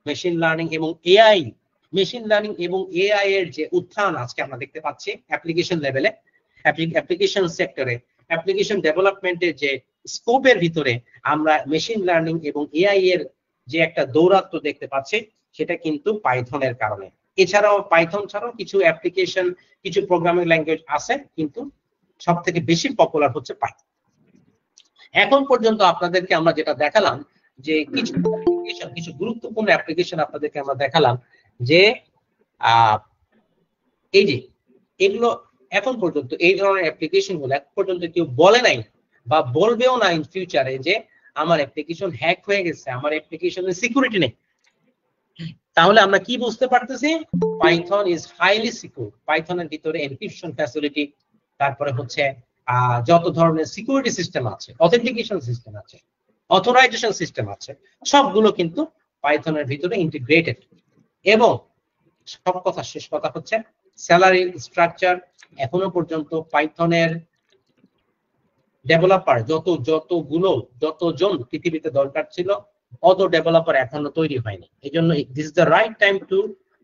মেশিন লার্নিং এবং এআই এর যে উত্থান আজকে আমরা দেখতে পাচ্ছি অ্যাপ্লিকেশন লেভেলে, অ্যাপ্লিকেশন সেক্টরে, অ্যাপ্লিকেশন ডেভেলপমেন্টের যে স্কোপের ভিতরে আমরা মেশিন লার্নিং এবং এআই এর যে একটা দৌরাত্ম দেখতে পাচ্ছি, সেটা কিন্তু পাইথনের কারণে। এছাড়াও পাইথন ছাড়াও কিছু অ্যাপ্লিকেশন, কিছু প্রোগ্রামিং ল্যাঙ্গুয়েজ আছে, কিন্তু সব থেকে বেশি পপুলার হচ্ছে পাইথন। এখন পর্যন্ত আপনাদেরকে আমরা যেটা দেখালাম যে কিছু গুরুত্বপূর্ণ অ্যাপ্লিকেশন আপনাদেরকে আমরা দেখালাম, যে এই যে এগুলো এখন পর্যন্ত এই ধরনের অ্যাপ্লিকেশন গুলো এখন পর্যন্ত কেউ বলে নাই বা বলবেও না ইন ফিউচারে যে আমার অ্যাপ্লিকেশন হ্যাক হয়ে গেছে, আমার অ্যাপ্লিকেশনের সিকিউরিটি নেই। তাহলে আমরা কি বুঝতে পারতেছি? Python is highly secure. পাইথনের ভিতরে এনক্রিপশন ফ্যাসিলিটি, তারপরে হচ্ছে যত ধরনের সিকিউরিটি সিস্টেম আছে, অথেন্টিকেশন সিস্টেম আছে, অথরাইজেশন সিস্টেম আছে, সবগুলো কিন্তু পাইথনের ভিতরে ইন্টিগ্রেটেড। এবং শেষ কথা হচ্ছে স্যালারি স্ট্রাকচার। এখনো পর্যন্ত পাইথনের ডেভেলপার যতজন পৃথিবীতে দরকার ছিল, অত ডেভেলপার এখনো তৈরি হয়নি। এই জন্য this is the right time to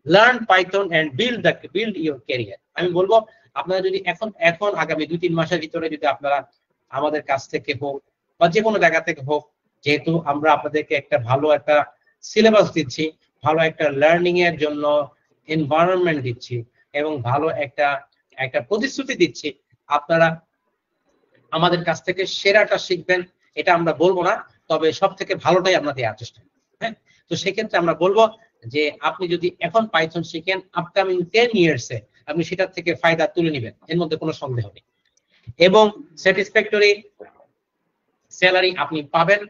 learn Python and build your career. আমি বলবো আপনারা যদি এখন এখন আগামী 2-3 মাসের ভিতরে যদি আপনারা আমাদের কাছ থেকে হোক বা যে কোনো জায়গা থেকে হোক, যেহেতু আমরা আপনাদেরকে একটা ভালো একটা সিলেবাস দিচ্ছি, ভালো একটা লার্নিং এর জন্য এনভায়রনমেন্ট দিচ্ছি এবং ভালো একটা একটা প্রতিশ্রুতি দিচ্ছি, আপনারা আমাদের কাছ থেকে সেরাটা শিখবেন এটা আমরা বলবো না, তবে সব থেকে ভালোটাই আমরা দেওয়ার চেষ্টা করব। হ্যাঁ, তো সেক্ষেত্রে আমরা বলবো যে আপনি যদি এখন পাইথন শিখেন, আপকামিং 10 ইয়ার্সে আপনি সেটার থেকে ফায়দা তুলে নেবেন, এর মধ্যে কোনো সন্দেহ নেই। এবং স্যাটিসফ্যাক্টরি স্যালারি আপনি পাবেন,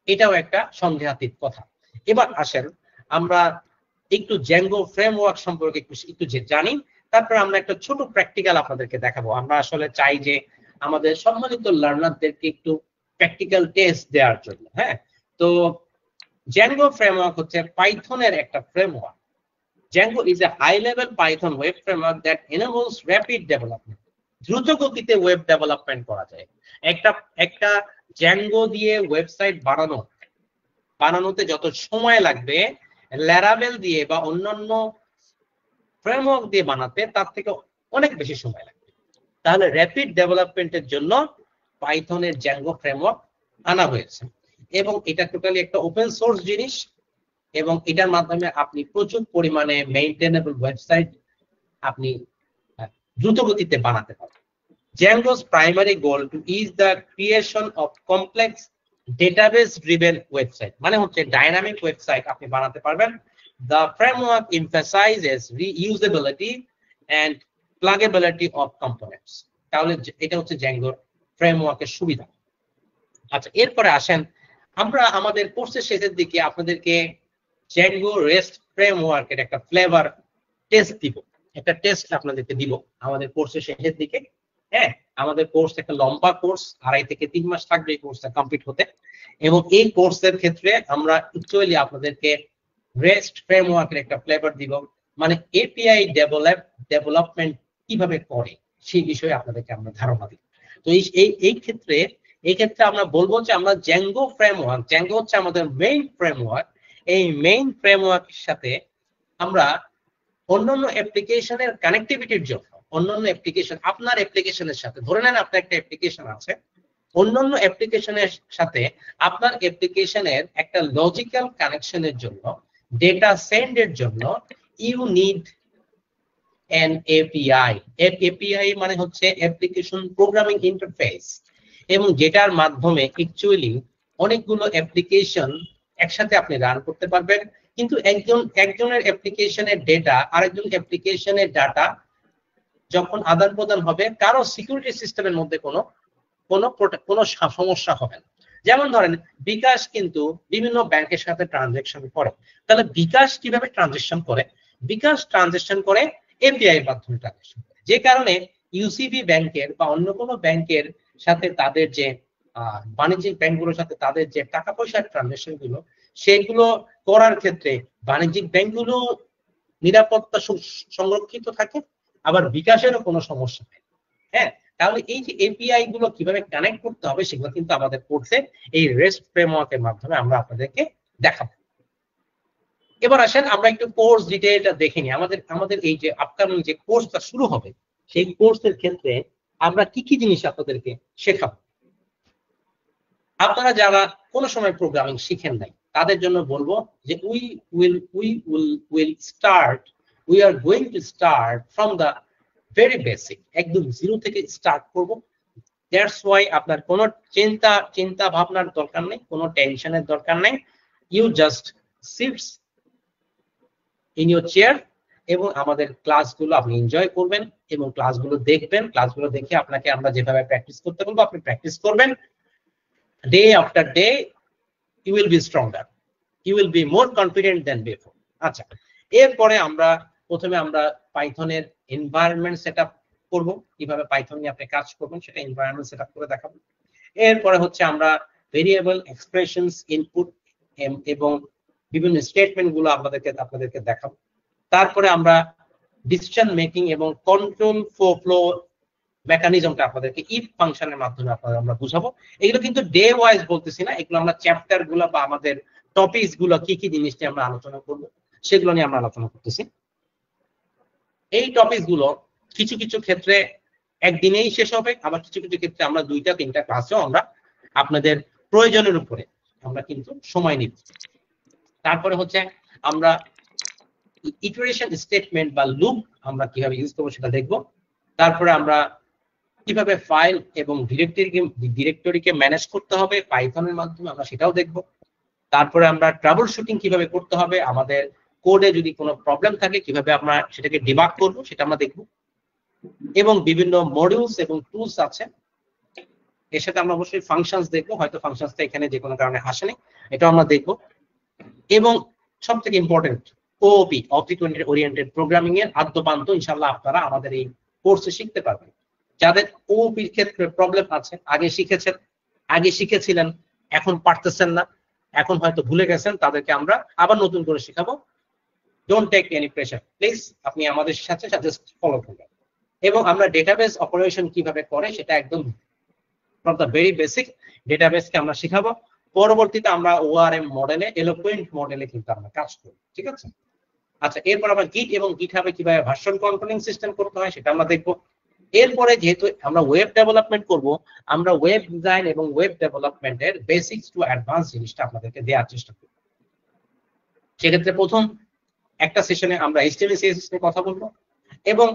এটাও একটা সন্দেহাতীত কথা। এবার আসেন আমরা একটু জ্যাঙ্গো ফ্রেমওয়ার্ক সম্পর্কে একটু যে জানি, তারপর আমরা একটা ছোট প্র্যাকটিক্যাল আপনাদেরকে দেখাবো। আমরা আসলে চাই যে আমাদের সম্মানিত লার্নারদেরকে একটু প্র্যাকটিক্যাল টেস্ট দেওয়ার জন্য। হ্যাঁ, তো জ্যাঙ্গো ফ্রেমওয়ার্ক হচ্ছে পাইথনের একটা framework. Django is a high-level Python web framework that enables rapid development. দ্রুত গতিতে ওয়েব ডেভেলপমেন্ট করা যায়। একটা Django দিয়ে ওয়েবসাইট বানানোতে যত সময় লাগবে, ল্যারাভেল দিয়ে বা অন্যান্য ফ্রেমওয়ার্ক দিয়ে বানাতে তার থেকে অনেক বেশি সময় লাগবে। তাহলে র্যাপিড ডেভেলপমেন্টের জন্য পাইথনের Django ফ্রেমওয়ার্ক আনা হয়েছে এবং এটা টোটালি একটা ওপেন সোর্স জিনিস এবং এটার মাধ্যমে আপনি প্রচুর পরিমাণে মেইনটেনেবল ওয়েবসাইট আপনি দ্রুত গতিতে বানাতে পারবেন। Django's primary goal is the creation of complex database driven website, মানে হচ্ছে ডাইনামিক ওয়েবসাইট আপনি বানাতে পারবেন। The framework emphasizes reusability and pluggability of components. তাহলে এটা হচ্ছে Django ফ্রেমওয়ার্কের সুবিধা। আচ্ছা, এরপরে আসেন আমরা আমাদের কোর্সের শেষের দিকে আপনাদেরকে Django REST ফ্রেমওয়ার্কের একটা ফ্লেভার টেস্ট দিব, একটা টেস্ট আপনাদেরকে দিব আমাদের কোর্সের শেষের দিকে। হ্যাঁ, আমাদের কোর্স একটা লম্বা কোর্স, 2.5 থেকে 3 মাস থাকবে এই কোর্সটা কমপ্লিট হতে, এবং এই কোর্সের ক্ষেত্রে আমরা অ্যাকচুয়ালি আপনাদেরকে REST ফ্রেমওয়ার্কের একটা ফ্লেভার দিব, মানে এপিআই ডেভেলপমেন্ট কিভাবে করে সেই বিষয়ে আপনাদেরকে আমরা ধারণা দিব। তো এই ক্ষেত্রে আমরা বলবো যে আমরা Django ফ্রেমওয়ার্ক, Django হচ্ছে আমাদের মেইন ফ্রেমওয়ার্ক, এই মেইন ফ্রেমওয়ার্কের সাথে আমরা অন্যান্য অ্যাপ্লিকেশনের কানেক্টিভিটির জন্য অন্যান্য অ্যাপ্লিকেশন, আপনার অ্যাপ্লিকেশনের সাথে, ধরে নেন আপনার একটা অ্যাপ্লিকেশন আছে, অন্যান্য অ্যাপ্লিকেশনের সাথে আপনার অ্যাপ্লিকেশনের একটা লজিক্যাল কানেকশনের জন্য, ডেটা সেন্ডের জন্য you need an API. API মানে হচ্ছে অ্যাপ্লিকেশন প্রোগ্রামিং ইন্টারফেস, এবং যেটার মাধ্যমে অ্যাকচুয়ালি অনেকগুলো অ্যাপ্লিকেশন একসাথে আপনি রান করতে পারবেন। কিন্তু একজনের অ্যাপ্লিকেশনের ডেটা আরেকজন অ্যাপ্লিকেশনের ডাটা যখন আদান প্রদান হবে, কারো সিকিউরিটি সিস্টেমের মধ্যে কোনো সমস্যা হবে না। যেমন ধরেন বিকাশ কিন্তু বিভিন্ন ব্যাংকের সাথে ট্রানজেকশন করে, তাহলে বিকাশ কিভাবে ট্রানজেকশন করে? বিকাশ ট্রানজেকশন করে এপিআই এর মাধ্যমে ট্রানজেকশন করে, যে কারণে ইউসিবি ব্যাংকের বা অন্য কোনো ব্যাংকের সাথে তাদের যে বাণিজ্যিক ব্যাংকগুলোর সাথে তাদের যে টাকা পয়সার ট্রানজেকশন গুলো, সেগুলো করার ক্ষেত্রে বাণিজ্যিক ব্যাংকগুলো নিরাপত্তা সংরক্ষিত থাকে, আবার বিকাশেরও কোনো সমস্যা নেই। হ্যাঁ, তাহলে এই যে এপিআই গুলো কিভাবে কানেক্ট করতে হবে সেগুলো কিন্তু আমাদের কোর্সে এই রেস্ট ফ্রেমওয়ার্কের মাধ্যমে আমরা আপনাদেরকে দেখাবো। এবার আসেন আমরা একটু কোর্স ডিটেইলটা দেখে নিই। আমাদের এই যে আপকামিং যে কোর্সটা শুরু হবে, সেই কোর্সের ক্ষেত্রে আমরা কি কি জিনিস আপনাদেরকে শেখাবো। আপনারা যারা কোনো সময় প্রোগ্রামিং শিখেন নাই তাদের জন্য বলবো যে we are going to start from the very basic, একদম জিরো থেকে স্টার্ট করব। দ্যাটস ওয়াই আপনার কোনো চিন্তা ভাবনার দরকার নেই, কোনো টেনশনের দরকার নেই। You just sits in your chair এবং আমাদের ক্লাসগুলো আপনি এনজয় করবেন এবং ক্লাসগুলো দেখবেন। ক্লাসগুলো দেখে আপনাকে আমরা যেভাবে প্র্যাকটিস করতে বলবো আপনি প্র্যাকটিস করবেন। Day after day you will be stronger, you will be more confident than before. আচ্ছা, এরপরে প্রথমে আমরা পাইথনের এনভায়রনমেন্ট সেটআপ করব, কিভাবে পাইথন নিয়ে আপনি কাজ করবেন সেটা এনভায়রনমেন্ট সেটআপ করে দেখাবো। এরপরে হচ্ছে আমরা ভেরিয়েবল, এক্সপ্রেশনস, ইনপুট এবং বিভিন্ন স্টেটমেন্ট গুলো আপনাদেরকে দেখাবো। তারপরে আমরা ডিসিশন মেকিং এবং কন্ট্রোল ফ্লো মেকানিজমটা আপনাদেরকে ইফ ফাংশনের মাধ্যমে আমরা বুঝাবো। এগুলো কিন্তু ডে ওয়াইজ বলতেছি না, এগুলো আমরা চ্যাপ্টার গুলো বা আমাদের টপিকস গুলো কি কি জিনিস নিয়ে আমরা আলোচনা করব সেগুলো নিয়ে আমরা আলোচনা করতেছি। এই টপিকস গুলো কিছু কিছু ক্ষেত্রে একদিনেই শেষ হবে, আবার কিছু কিছু ক্ষেত্রে আমরা 2টা 3টা ক্লাসেও আমরা আপনাদের প্রয়োজনের উপরে আমরা কিন্তু সময় নিব। তারপরে হচ্ছে আমরা ইটারেশন স্টেটমেন্ট বা লুপ আমরা কিভাবে ইউজ করবো সেটা দেখব। তারপরে আমরা কিভাবে ফাইল এবং ডিরেক্টরিকে ম্যানেজ করতে হবে পাইথনের মাধ্যমে আমরা সেটাও দেখব। তারপরে আমরা ট্রাবল শুটিং কিভাবে করতে হবে, আমাদের কোডে যদি কোনো প্রবলেম থাকে কিভাবে আমরা সেটাকে ডিবাগ করব সেটা আমরা দেখব। এবং বিভিন্ন মডিউলস এবং টুলস আছে, এর সাথে আমরা অবশ্যই ফাংশনস দেখবো, হয়তো ফাংশনসটা এখানে যে কোনো কারণে আসেনি, এটাও আমরা দেখব। এবং সব থেকে important OOP, object oriented programming এর আদ্যপান্ত ইনশাআল্লাহ আপনারা আমাদের এই কোর্সে শিখতে পারবেন। যাদের ওওপির ক্ষেত্রে প্রবলেম আছে, আগে শিখেছিলেন এখন পারতেছেন না, এখন হয়তো ভুলে গেছেন, তাদেরকে আমরা আবার নতুন করে শেখাবো। Don't take any pressure, please আপনি আমাদের সাথে জাস্ট ফলো করবেন। এবং আমরা ডেটাবেস অপারেশন কিভাবে করে সেটা একদম ফ্রম দ্য ভেরি বেসিক ডেটাবেসকে আমরা শিখাবো। পরবর্তীতে আমরা ওআরএম মডেলে, এলোকুয়েন্ট মডেলে কিন্তু আমরা কাজ করব, ঠিক আছে? আচ্ছা, এরপর আমরা গিট এবং গিটহাবে কিভাবে ভার্সন কন্ট্রোলিং সিস্টেম করতে হয় সেটা আমরা দেখব। এরপরে যেহেতু আমরা ওয়েব ডেভেলপমেন্ট করব, আমরা ওয়েব ডিজাইন এবং ওয়েব ডেভেলপমেন্টের বেসিক্স টু অ্যাডভান্স জিনিসটা আপনাদেরকে দেওয়ার চেষ্টা করব। সেক্ষেত্রে প্রথম একটা সেশনে আমরা HTML CSS নিয়ে কথা বলবো, এবং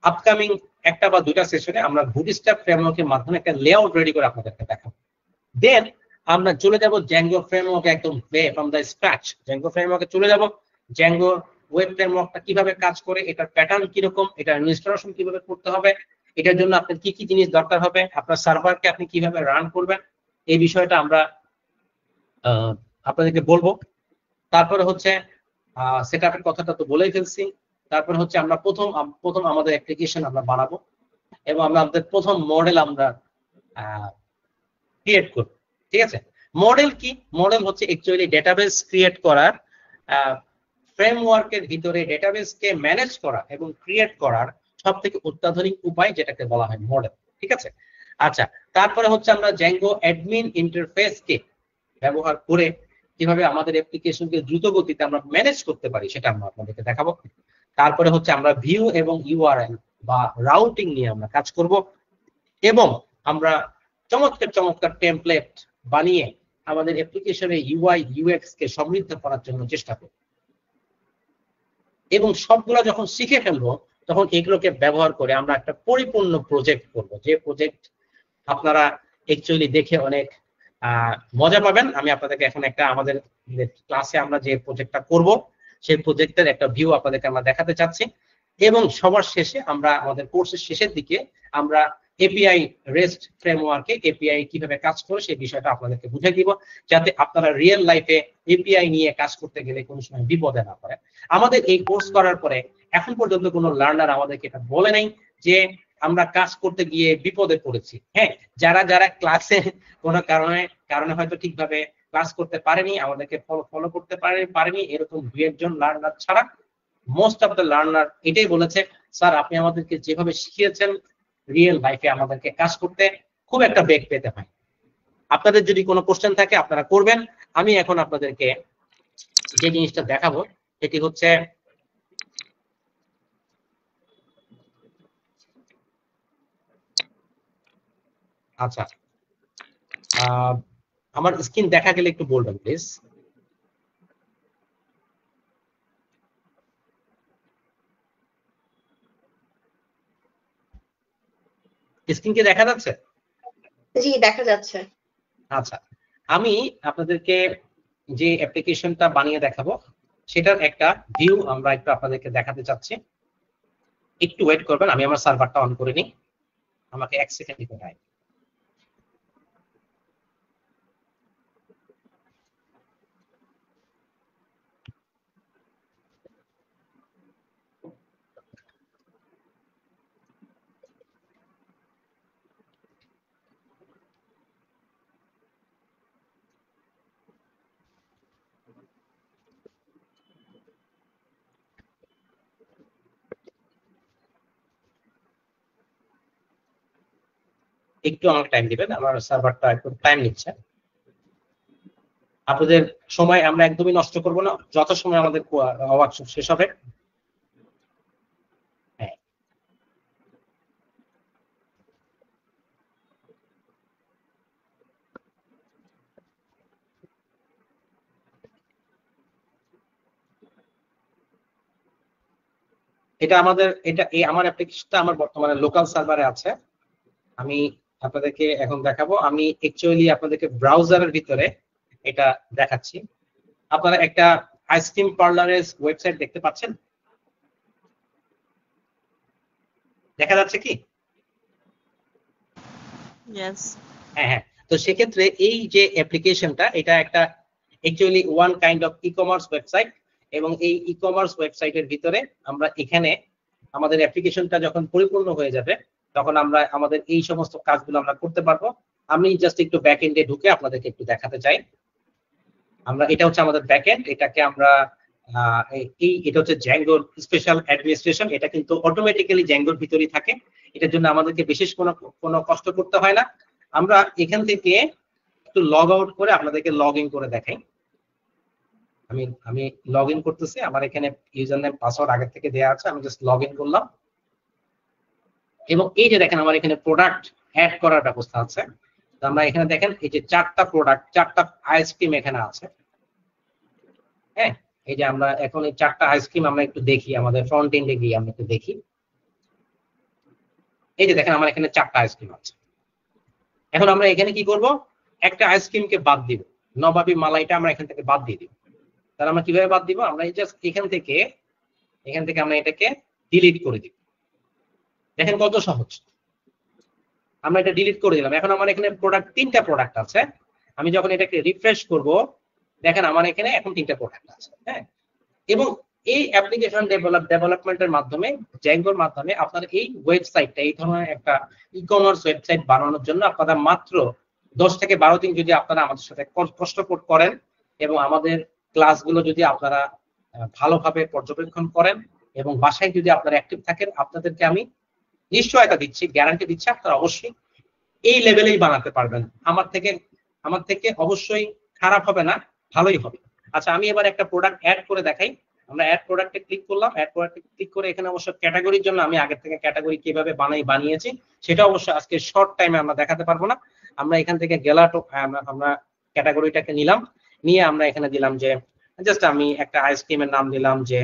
আপকামিং একটা বা 2টা সেশনে আমরা বুটস্ট্র্যাপ ফ্রেমওয়ার্কের মাধ্যমে একটা লেআউট রেডি করে আপনাদেরকে দেখাবো। দেন আমরা চলে যাব জ্যাঙ্গো ফ্রেমওয়ার্কে, একদম ফ্রম দ্য স্ক্র্যাচ জ্যাঙ্গো ফ্রেমওয়ার্কে চলে যাব। জ্যাঙ্গো ওয়েব ফ্রেমওয়ার্কটা কিভাবে কাজ করে, এটার প্যাটার্ন কিরকম, এটার ইনস্টলেশন কিভাবে করতে হবে, এটার জন্য আপনার কি কি জিনিস দরকার হবে, আপনার সার্ভারকে আপনি কিভাবে রান করবেন, এই বিষয়টা আমরা আপনাদেরকে বলবো। তারপরে হচ্ছে সেটআপের কথাটা তো বলেই ফেলছি। তারপরে হচ্ছে আমরা প্রথম আমাদের অ্যাপ্লিকেশন আমরা বানাবো, এবং আমরা আমাদের প্রথম মডেল আমরা ক্রিয়েট করব, ঠিক আছে? মডেল কি? মডেল হচ্ছে অ্যাকচুয়ালি ডেটাবেস ক্রিয়েট করার, ফ্রেমওয়ার্কের ভিতরে ডেটাবেসকে ম্যানেজ করা এবং ক্রিয়েট করার সব থেকে অত্যাধুনিক উপায়, যেটাকে বলা হয় মডেল, ঠিক আছে? আচ্ছা, তারপরে হচ্ছে আমরা জ্যাঙ্গো অ্যাডমিন ইন্টারফেসকে ব্যবহার করে কিভাবে আমাদের অ্যাপ্লিকেশনকে দ্রুত গতিতে আমরা ম্যানেজ করতে পারি সেটা আমরা আপনাদেরকে দেখাবো। তারপরে হচ্ছে আমরা ভিউ এবং ইউআরএল বা রাউটিং নিয়ে আমরা কাজ করব, এবং আমরা চমৎকার চমৎকার টেমপ্লেট বানিয়ে আমাদের অ্যাপ্লিকেশনে ইউআই ইউএক্স কে সমৃদ্ধ করার জন্য চেষ্টা করব। এবং সবগুলো যখন শিখে ফেলবো, তখন এগুলোকে ব্যবহার করে আমরা একটা পরিপূর্ণ প্রজেক্ট করব, যে প্রজেক্ট আপনারা অ্যাকচুয়ালি দেখে অনেক মজা পাবেন। আমি আপনাদেরকে এখন একটা আমাদের ক্লাসে আমরা যে প্রজেক্টটা করব সেই প্রজেক্টের একটা ভিউ আপনাদেরকে আমরা দেখাতে চাচ্ছি। এবং সবার শেষে আমরা আমাদের কোর্সের শেষের দিকে আমরা এপিআই রেস্ট ফ্রেমওয়ার্কে এপিআই কিভাবে কাজ করে সেই বিষয়টা আপনাদেরকে বুঝিয়ে দিব, যাতে আপনারা রিয়েল লাইফে এপিআই নিয়ে কাজ করতে গেলে কোনো সময় বিপদে না পড়ে। আমাদের এই কোর্স করার পরে এখন পর্যন্ত কোনো লার্নার আমাদেরকে এটা বলে নাই যে আমরা কাজ করতে গিয়ে বিপদে পড়েছি। হ্যাঁ, যারা যারা ক্লাসে কোনো কারণে হয়তো ঠিকভাবে ক্লাস করতে পারেনি, আমাদেরকে ফলো করতে পারেনি, এরকম 2-1 জন লার্নার ছাড়া মোস্ট অফ দ্য লার্নার এটাই বলেছে, স্যার আপনি আমাদেরকে যেভাবে শিখিয়েছেন রিয়েল লাইফে আমাদেরকে কাজ করতে খুব একটা বেগ পেতে হয়। আপনাদের যদি কোনো কোশ্চেন থাকে আপনারা করবেন। আমি এখন আপনাদেরকে যে জিনিসটা দেখাবো সেটি হচ্ছে আচ্ছা, আমার স্ক্রিন দেখা গেলে একটু বলবেন প্লিজ। স্ক্রিন কি দেখা যাচ্ছে? জি, দেখা যাচ্ছে। আচ্ছা, আমি আপনাদেরকে যে অ্যাপ্লিকেশনটা বানিয়ে দেখাবো সেটার একটা ভিউ আমরা একটু আপনাদেরকে দেখাতে চাচ্ছি। একটু ওয়েট করবেন, আমি আমার সার্ভারটা অন করে নিই, আমাকে 1 সেকেন্ড দিতে টাইম। একটু আমাকে টাইম দিবেন, আমার সার্ভারটা একটু টাইম নিচ্ছে। আপনাদের সময় আমরা একদমই নষ্ট করব না, যত সময় আমাদের ওয়ার্কশপ শেষ হবে। হ্যাঁ, এটা আমার অ্যাপ্লিকেশনটা আমার বর্তমানে লোকাল সার্ভারে আছে। আমি আপনাদেরকে এখন দেখাবো। আমি অ্যাকচুয়ালি আপনাদেরকে ব্রাউজারের ভিতরে এটা দেখাচ্ছি। আপনারা একটা আইসক্রিম পার্লারের ওয়েবসাইট দেখতে পাচ্ছেন, দেখা যাচ্ছে কি? Yes. হ্যাঁ হ্যাঁ। তো সেক্ষেত্রে এই যে অ্যাপ্লিকেশনটা, এটা একটা actually one kind of e commerce website, এবং এই ই কমার্স ওয়েবসাইটের ভিতরে আমরা এখানে আমাদের অ্যাপ্লিকেশনটা যখন পরিপূর্ণ হয়ে যাবে তখন আমরা আমাদের এই সমস্ত কাজগুলো আমরা করতে পারবো। আমি জাস্ট একটু ব্যাক এন্ডে ঢুকে আপনাদেরকে একটু দেখাতে চাই। এটা হচ্ছে আমাদের ব্যাক এন্ড, এটাকে আমরা এটা হচ্ছে জ্যাঙ্গোর স্পেশাল অ্যাডমিনিস্ট্রেশন। এটা কিন্তু অটোমেটিক্যালি জ্যাঙ্গোর ভিতরেই থাকে, এটার জন্য আমাদেরকে বিশেষ কোনো কষ্ট করতে হয় না। আমরা এখান থেকে একটু লগ আউট করে আপনাদেরকে লগ ইন করে দেখাই। আমি লগ ইন করতেছি, আমার এখানে ইউজার নেম পাসওয়ার্ড আগে থেকে দেওয়া আছে, আমি জাস্ট লগ ইন করলাম। এবং এই যে দেখেন আমার এখানে প্রোডাক্ট অ্যাড করার ব্যবস্থা আছে। তো আমরা এখানে দেখেন এই যে 4টা প্রোডাক্ট, 4টা আইসক্রিম এখানে আছে। হ্যাঁ, এই যে আমরা এখন এই 4টা আইসক্রিম আমরা একটু দেখি, আমাদের ফ্রন্ট এন্ডে গিয়ে আমরা একটু দেখি। এই যে দেখেন আমার এখানে 4টা আইসক্রিম আছে। এখন আমরা এখানে কি করব, একটা আইসক্রিমকে বাদ দিব, নবাবী মালাইটা আমরা এখান থেকে বাদ দিয়ে দিব। তাহলে আমরা কিভাবে বাদ দিব, আমরা জাস্ট এখান থেকে আমরা এটাকে ডিলিট করে দিব। দেখেন কত সহজ, আমরা এটা ডিলিট করে দিলাম। এখন আমার এখানে প্রোডাক্ট 3টা প্রোডাক্ট আছে। আমি যখন এটাকে রিফ্রেশ করব দেখেন আমার এখানে এখন 3টা প্রোডাক্ট আছে। হ্যাঁ, এবং এই অ্যাপ্লিকেশন ডেভেলপমেন্টের মাধ্যমে, জ্যাঙ্গোর মাধ্যমে আপনার এই ওয়েবসাইটটা, এই ধরনের একটা ই কমার্স ওয়েবসাইট বানানোর জন্য আপনারা মাত্র 10 থেকে 12 দিন যদি আপনারা আমাদের সাথে কষ্ট করেন এবং আমাদের ক্লাসগুলো যদি আপনারা ভালোভাবে পর্যবেক্ষণ করেন এবং বাসায় যদি আপনারা অ্যাক্টিভ থাকেন, আপনাদেরকে আমি নিশ্চয়তা দিচ্ছি, গ্যারান্টি দিচ্ছি, আপনারা অবশ্যই এই লেভেলেই বানাতে পারবেন। আমার থেকে অবশ্যই খারাপ হবে না, ভালোই হবে। আচ্ছা, আমি এবার একটা প্রোডাক্ট অ্যাড করে দেখাই। আমরা অ্যাড প্রোডাক্টে ক্লিক করলাম, অ্যাড প্রোডাক্টে ক্লিক করে এখানে অবশ্য ক্যাটাগরির জন্য আমি আগে থেকে ক্যাটাগরি কিভাবে বানিয়েছি সেটা অবশ্য আজকে শর্ট টাইমে আমরা দেখাতে পারবো না। আমরা এখান থেকে গেলাটো আমরা ক্যাটাগরিটাকে নিলাম, নিয়ে আমরা এখানে দিলাম যে জাস্ট আমি একটা আইসক্রিমের নাম দিলাম যে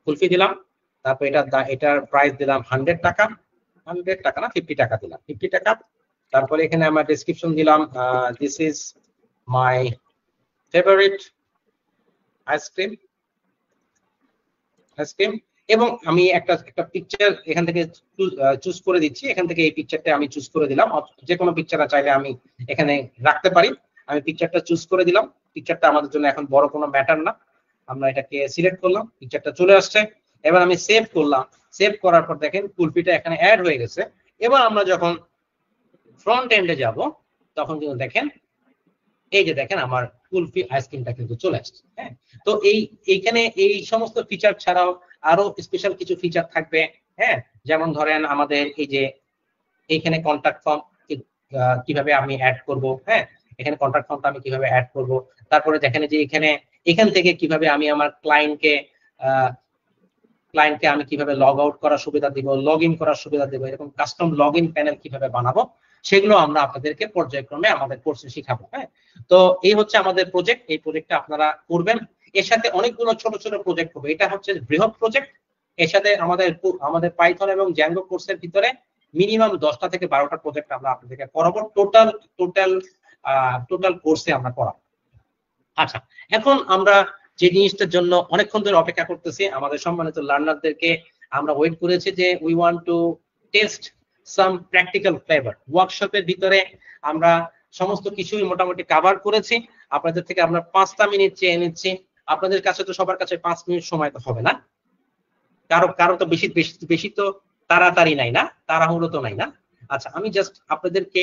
কুলফি দিলাম। তারপর এটার প্রাইস দিলাম 100 টাকা, 100 টাকা না 50 টাকা দিলাম, 50 টাকা। তারপরে এখানে আমরা ডেসক্রিপশন দিলাম this is my favourite ice cream, এবং আমি একটা পিকচার এখান থেকে চুজ করে দিচ্ছি। এখান থেকে এই পিকচারটা আমি চুজ করে দিলাম, যে কোনো পিকচার চাইলে আমি এখানে রাখতে পারি। আমি পিকচারটা চুজ করে দিলাম। পিকচারটা আমাদের জন্য এখন বড় কোনো ম্যাটার না। আমরা এটাকে সিলেক্ট করলাম, পিকচারটা চলে আসছে। এবার আমি সেভ করলাম, সেভ করার পর দেখেন কুলফিটা এখানে অ্যাড হয়ে গেছে। এবার আমরা যখন ফ্রন্ট এন্ডে যাব তখন কিন্তু দেখেন এই যে দেখেন আমার কুলফি আইসক্রিমটা কিন্তু চলে আসছে। হ্যাঁ, তো এইখানে এই সমস্ত ফিচার ছাড়াও আরো স্পেশাল কিছু ফিচার থাকবে। হ্যাঁ, যেমন ধরেন আমাদের এই যে এইখানে কন্টাক্ট ফর্ম কিভাবে আমি অ্যাড করব। হ্যাঁ, এখানে কন্টাক্ট ফর্মটা আমি কিভাবে অ্যাড করব। তারপরে দেখেন যে এখান থেকে কিভাবে আমি আমার ক্লায়েন্টকে আমি কিভাবে লগ আউট করার সুবিধা দিব, লগ ইন করার সুবিধা দিব, এরকম কাস্টম লগ ইন প্যানেল কিভাবে বানাবো সেগুলো আমরা আপনাদেরকে পর্যায়ক্রমে আমাদের কোর্সে শিখাবো। হ্যাঁ, তো এই হচ্ছে আমাদের প্রজেক্ট। এই প্রজেক্টটা আপনারা করবেন, এর সাথে অনেকগুলো ছোট ছোট প্রজেক্ট হবে। এটা হচ্ছে বৃহৎ প্রজেক্ট। এর সাথে আমাদের পাইথন এবং জ্যাঙ্গো কোর্সের ভিতরে মিনিমাম 10টা থেকে 12টা প্রজেক্ট আমরা আপনাদেরকে করাবো, টোটাল কোর্সে আমরা করাবো। আচ্ছা, এখন আমরা যে জিনিসটার জন্য অনেকক্ষণ ধরে অপেক্ষা করতেছি, আমাদের সম্মানিত লার্নারদেরকে আমরা ওয়েট করেছি যে we want to test some practical flavour. ওয়ার্কশপের ভিতরে আমরা সমস্ত কিছুই মোটামুটি কভার করেছি। আপনাদের থেকে আমরা 5টা মিনিট চেয়ে নিচ্ছি। আপনাদের কাছে তো সবার কাছে 5 মিনিট সময় তো হবে না, কারো তো বেশি তো তাড়াতাড়ি নাই না, তাড়াহুড়ো তো নাই না। আচ্ছা, আমি জাস্ট আপনাদেরকে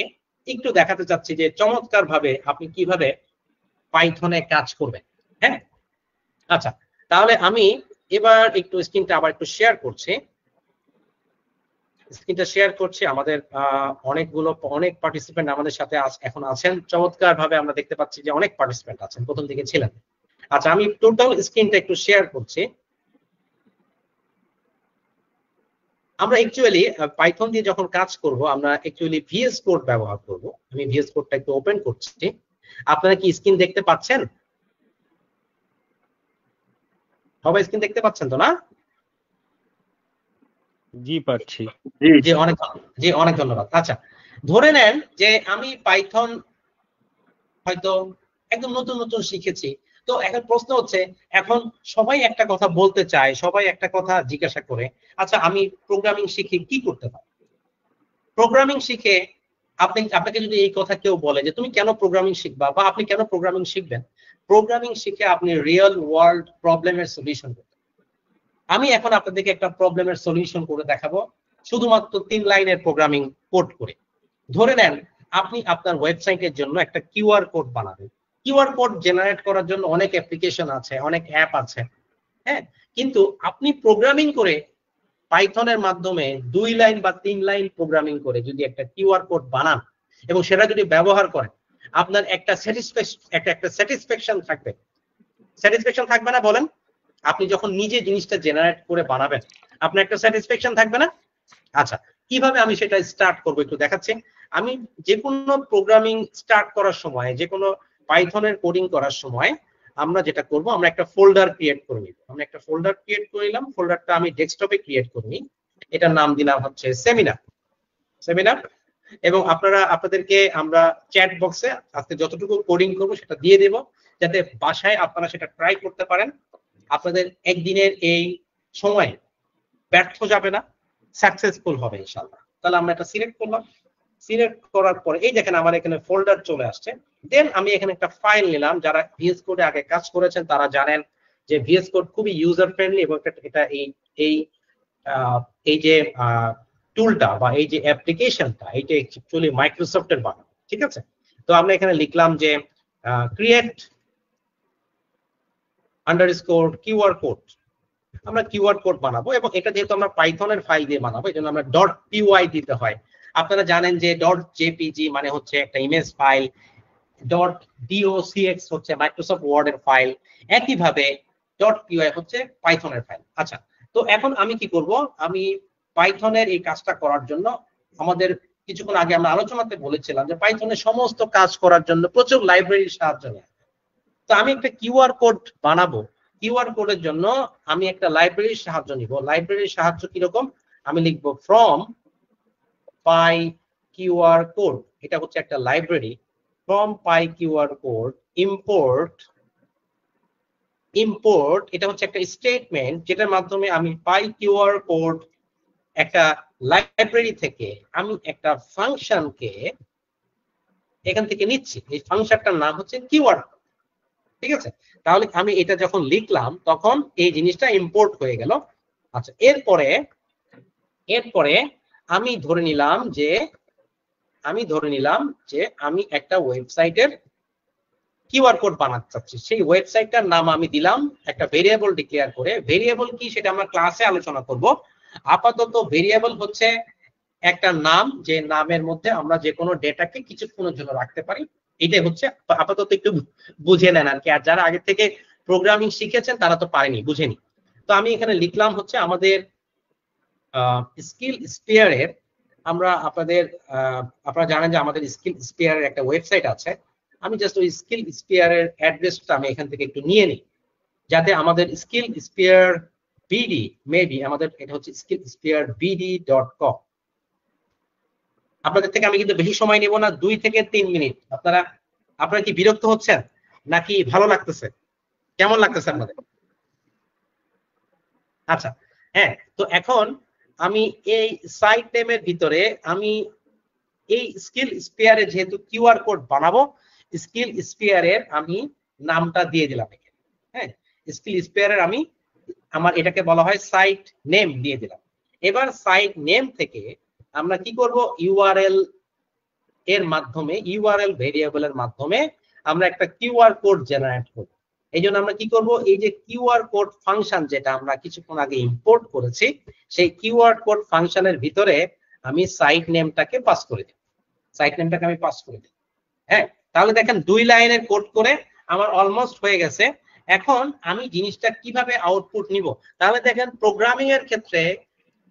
একটু দেখাতে চাচ্ছি যে চমৎকার ভাবে আপনি কিভাবে পাইথনে কাজ করবেন। হ্যাঁ, আচ্ছা, তাহলে আমি এবার একটু স্ক্রিনটা আবার একটু শেয়ার করছি। স্ক্রিনটা শেয়ার করছি। আমাদের অনেক পার্টিসিপেন্ট আমাদের সাথে এখন আছেন। চমৎকার ভাবে আমরা দেখতে পাচ্ছি যে অনেক পার্টিসিপেন্ট আছেন, প্রথম দিকে ছিলেন। আচ্ছা, আমি টোটাল স্ক্রিনটা একটু শেয়ার করছি। আমরা অ্যাকচুয়ালি পাইথন দিয়ে যখন কাজ করব আমরা অ্যাকচুয়ালি ভিএস কোড ব্যবহার করব। আমি ভিএস কোডটা একটু ওপেন করছি। আপনারা কি স্ক্রিন দেখতে পাচ্ছেন? সবাই স্ক্রিন দেখতে পাচ্ছেন তো না? জি পাচ্ছি। জি অনেক ধন্যবাদ। আচ্ছা, ধরে নেন যে আমি পাইথন হয়তো একদম নতুন নতুন শিখেছি। তো এখন প্রশ্ন হচ্ছে, এখন সবাই একটা কথা বলতে চায়, সবাই একটা কথা জিজ্ঞাসা করে, আচ্ছা আমি প্রোগ্রামিং শিখে কি করতে পারি? প্রোগ্রামিং শিখে আপনাকে যদি এই কথা কেউ বলে যে তুমি কেন প্রোগ্রামিং শিখবা বা আপনি কেন প্রোগ্রামিং শিখবেন, প্রোগ্রামিং শিখে আপনি রিয়েল ওয়ার্ল্ড প্রবলেমের সলিউশন করতে। আমি এখন আপনাদেরকে একটা প্রবলেমের সলিউশন করে দেখাবো শুধুমাত্র 3 লাইনের প্রোগ্রামিং কোড করে। ধরে নেন আপনি আপনার ওয়েবসাইটের জন্য একটা কিউআর কোড বানাবেন। কিউআর কোড জেনারেট করার জন্য অনেক অ্যাপ্লিকেশন আছে, অনেক অ্যাপ আছে, হ্যাঁ, কিন্তু আপনি প্রোগ্রামিং করে পাইথনের মাধ্যমে 2 লাইন বা 3 লাইন প্রোগ্রামিং করে যদি একটা কিউআর কোড বানান এবং সেটা যদি ব্যবহার করেন, আপনার একটা স্যাটিসফ্যাকশন থাকবে। স্যাটিসফ্যাকশন থাকবে না বলেন? আপনি যখন নিজে জিনিসটা জেনারেট করে বানাবেন, আপনার একটা স্যাটিসফ্যাকশন থাকবে না? আচ্ছা, কিভাবে আমি সেটা স্টার্ট করবো একটু দেখাচ্ছি। আমি যে কোনো প্রোগ্রামিং স্টার্ট করার সময়, যে কোনো পাইথনের কোডিং করার সময় আমরা যেটা করব, আমরা একটা ফোল্ডার ক্রিয়েট করে নিব। আমি একটা ফোল্ডার ক্রিয়েট করে নিলাম, ফোল্ডারটা আমি ডেস্কটপে ক্রিয়েট করে নিই। এটার নাম দিলাম হচ্ছে সেমিনার। এবং আপনাদেরকে আমরা চ্যাট বক্সে আজকে যতটুকু কোডিং করব সেটা দিয়ে দেব, যাতে বাসায় আপনারা সেটা ট্রাই করতে পারেন। আপনাদের একদিনের এই সময় ব্যর্থ যাবে না, সাকসেসফুল হবে ইনশাআল্লাহ। তাহলে আমরা এটা সিলেক্ট করলাম। সিলেক্ট করার পরে এই দেখেন আমার এখানে ফোল্ডার চলে আসছে। দেন আমি এখানে একটা ফাইল নিলাম। যারা ভিএস কোডে আগে কাজ করেছেন তারা জানেন যে ভিএস কোড খুবই ইউজার ফ্রেন্ডলি এবং এটা এই যে টুলটা বা এই যে অ্যাপ্লিকেশনটা, এটা অ্যাকচুয়ালি মাইক্রোসফটের বানানো, ঠিক আছে? তো আমরা এখানে লিখলাম যে ক্রিয়েট আন্ডারস্কোর কিউআর কোড। আমরা কিউআর কোড বানাবো এবং এটা যেহেতু আমরা পাইথনের ফাইল দিয়ে বানাবো, এই জন্য আমরা .py দিতে হয়। আপনারা জানেন যে .jpg মানে হচ্ছে একটা ইমেজ ফাইল, .docx হচ্ছে মাইক্রোসফট ওয়ার্ড এর ফাইল, একইভাবে .py হচ্ছে পাইথনের ফাইল। আচ্ছা, তো এখন আমি কি করব, আমি পাইথনের এই কাজটা করার জন্য আমাদের কিছুক্ষণ আগে আমরা আলোচনাতে বলেছিলাম যে পাইথনের সমস্ত কাজ করার জন্য প্রচুর লাইব্রেরির সাহায্য নেয়। তো আমি একটা কিউআর কোড বানাবো। কিউআর কোডের জন্য আমি একটা লাইব্রেরির সাহায্য নিব। লাইব্রেরির সাহায্য কিরকম, আমি লিখবো ফ্রম পাই কিউআর কোড। এটা হচ্ছে একটা library. From pi QR code import এটা হচ্ছে একটা স্টেটমেন্ট যেটার মাধ্যমে আমি পাই কিউআর কোড একটা লাইব্রেরি থেকে আমি একটা ফাংশনকে এখান থেকে নিচ্ছি। এই ফাংশনটার নাম হচ্ছে কিউআর, ঠিক আছে? তাহলে আমি এটা যখন লিখলাম তখন এই জিনিসটা ইম্পোর্ট হয়ে গেল। আচ্ছা, এরপরে আমি ধরে নিলাম যে আমি একটা ওয়েবসাইটের কিউআর কোড বানাতে চাচ্ছি। সেই ওয়েবসাইটটার নাম আমি দিলাম একটা ভেরিয়েবল ডিক্লেয়ার করে। ভেরিয়েবল কি সেটা আমরা ক্লাসে আলোচনা করব। আপাতত ভেরিয়েবল হচ্ছে একটা নাম, যে নামের মধ্যে আমরা যে কোনো ডেটাকে কিছুক্ষণের জন্য রাখতে পারি। এটাই হচ্ছে আপাতত, একটু বুঝে নেন আর কি। আর যারা আগে থেকে প্রোগ্রামিং শিখেছেন তারা তো পারেনি, বুঝেনি। তো আমি এখানে লিখলাম হচ্ছে আমাদের স্কিল স্পেয়ারের, আপনারা জানেন যে আমাদের স্কিল স্পেয়ারের একটা ওয়েবসাইট আছে। আমি জাস্ট ওই স্কিল স্পেয়ারের অ্যাড্রেসটা আমি এখান থেকে একটু নিয়ে নিই, যাতে আমাদের স্কিল স্পেয়ার বিডি, মেবি আমাদের এটা হচ্ছে skillspearbd.com। আপনাদের থেকে আমি কিন্তু বেশি সময় নেব না, 2 থেকে 3 মিনিট। আপনারা কি বিরক্ত হচ্ছেন নাকি ভালো লাগতেছে? কেমন লাগতেছে আপনাদের? আচ্ছা, হ্যাঁ, তো এখন আমি এই সাইট নেমের ভিতরে আমি এই স্কিল স্পেয়ারে যেহেতু কিউআর কোড বানাবো, স্কিল স্পেয়ারের আমি নামটা দিয়ে দিলাম এখানে। হ্যাঁ, স্কিল স্পেয়ারের আমি আমার এটাকে বলা হয় সাইট নেম দিয়ে দিলাম। এবার সাইট নেম থেকে আমরা কি করব, ইউআরএল এর মাধ্যমে, ইউআরএল ভেরিয়েবলের মাধ্যমে আমরা একটা কিউআর কোড জেনারেট করব। এই জন্য আমরা কি করব, এই যে কিউআর কোড ফাংশন যেটা আমরা কিছুক্ষণ আগে ইম্পোর্ট করেছি, সেই কিউআর কোড ফাংশনের ভিতরে আমি সাইট নেমটাকে পাস করে দিই। হ্যাঁ, তাহলে দেখেন 2 লাইনের কোড করে আমার অলমোস্ট হয়ে গেছে। এখন আমি জিনিসটা কিভাবে আউটপুট নিব, তাহলে দেখেন প্রোগ্রামিং এর ক্ষেত্রে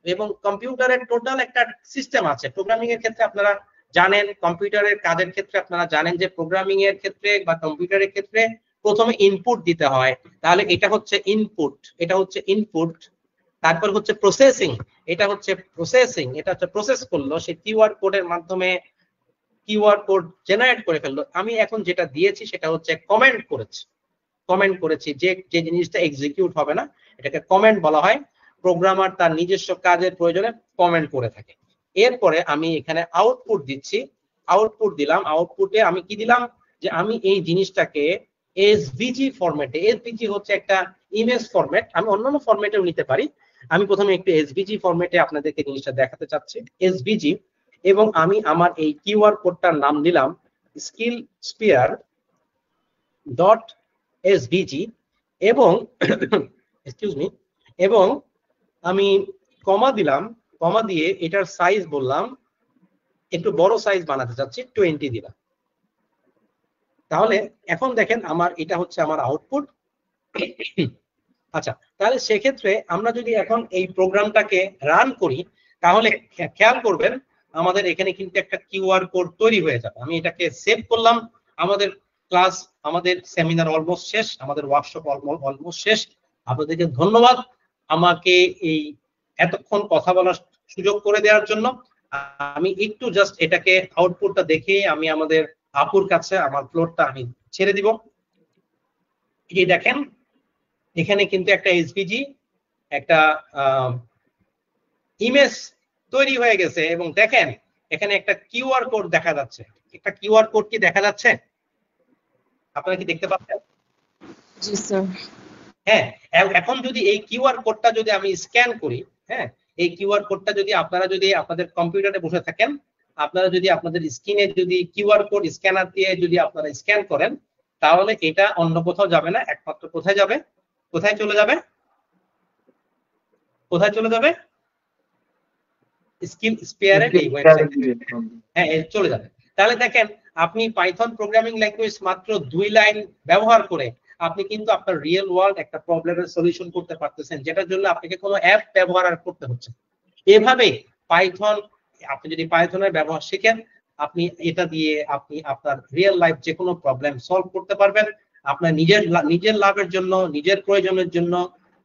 এবং কম্পিউটারের টোটাল একটা সিস্টেম আছে। প্রোগ্রামিং এর ক্ষেত্রে আপনারা জানেন, কম্পিউটারের কাজের ক্ষেত্রে আপনারা জানেন যে প্রোগ্রামিং এর ক্ষেত্রে বা কম্পিউটারের ক্ষেত্রে প্রথমে ইনপুট দিতে হয়, তাহলে এটা হচ্ছে ইনপুট, এটা হচ্ছে ইনপুট। তারপর হচ্ছে প্রসেসিং, এটা হচ্ছে প্রসেসিং, এটা হচ্ছে প্রসেস করলো, সে কিউআর কোডের মাধ্যমে কিউআর কোড জেনারেট করে ফেললো। আমি এখন যেটা দিয়েছি সেটা হচ্ছে কমেন্ট করেছি, কমেন্ট করেছি, যে যে জিনিসটা এক্সিকিউট হবে না এটাকে কমেন্ট বলা হয়। প্রোগ্রামার তার নিজস্ব কাজের প্রয়োজনে কমেন্ট করে থাকে। এরপরে আমি এখানে আউটপুট দিচ্ছি, আউটপুট দিলাম। আউটপুটে আমি কি দিলাম, যে আমি এই জিনিসটাকে এসভিজি ফরম্যাটে, এসভিজি হচ্ছে একটা ইমেজ ফরম্যাট, আমি অন্যান্য ফরম্যাটেও নিতে পারি, আমি প্রথমে একটু এসভিজি ফরম্যাটে আপনাদেরকে জিনিসটা দেখাতে চাচ্ছি, এসভিজি। এবং আমি আমার এই কিউআর কোডটার নাম দিলাম স্কিল স্পিয়ার ডট এসভিজি, এবং এক্সকিউজ মি, এবং আমি কমা দিলাম, কমা দিয়ে এটার সাইজ বললাম একটু বড় সাইজ বানাতে চাচ্ছি, 20 দিলাম। তাহলে এখন দেখেন আমার এটা হচ্ছে আমার আউটপুট। আচ্ছা, তাহলে সেক্ষেত্রে আমরা যদি এখন এই প্রোগ্রামটাকে রান করি, তাহলে খেয়াল করবেন আমাদের এখানে কিন্তু একটা কিউআর কোড তৈরি হয়ে যাবে। আমি এটাকে সেভ করলাম। আমাদের ক্লাস, আমাদের সেমিনার অলমোস্ট শেষ, আমাদের ওয়ার্কশপ অলমোস্ট শেষ। আপনাদেরকে ধন্যবাদ আমাকে এই এতক্ষণ কথা বলার সুযোগ করে দেওয়ার জন্য। আমি একটু জাস্ট এটাকে আউটপুটটা দেখে আমি আমাদের আপুর কাছে আমার ফ্লোরটা আমি ছেড়ে দিব। এই দেখেন এখানে কিন্তু একটা এসভিজি, একটা ইমেজ তৈরি হয়ে গেছে, এবং দেখেন এখানে একটা কিউআর কোড দেখা যাচ্ছে। একটা কিউআর কোড কি দেখা যাচ্ছে? আপনারা কি দেখতে পাচ্ছেন? জি স্যার। হ্যাঁ, এখন যদি এই কিউআর কোডটা যদি আমি স্ক্যান করি, হ্যাঁ, এই কিউআর কোডটা যদি আপনারা যদি আপনাদের কম্পিউটারে বসে থাকেন, আপনারা যদি আপনাদের স্ক্রিনে যদি কিউআর কোড স্ক্যানার দিয়ে যদি আপনারা স্ক্যান করেন, তাহলে এটা অন্য কোথাও যাবে না, একমাত্র কোথায় যাবে? কোথায় চলে যাবে? কোথায় চলে যাবে? স্কিল স্পেয়ারের এই ওয়েবসাইটে, হ্যাঁ চলে যাবে। তাহলে দেখেন আপনি পাইথন প্রোগ্রামিং ল্যাঙ্গুয়েজ মাত্র 2 লাইন ব্যবহার করে আপনি কিন্তু আপনার রিয়েল ওয়ার্ল্ড একটা প্রবলেমের সলিউশন করতে পারতেছেন, যেটার জন্য আপনাকে কোনো অ্যাপ ব্যবহার করতে হচ্ছে। এভাবে পাইথন, আপনি যদি পাইথনের ব্যবহার শিখেন, আপনি এটা দিয়ে আপনি আপনার রিয়েল লাইফ যে কোনো প্রবলেম সলভ করতে পারবেন, আপনার নিজের লাভের জন্য, নিজের প্রয়োজনের জন্য,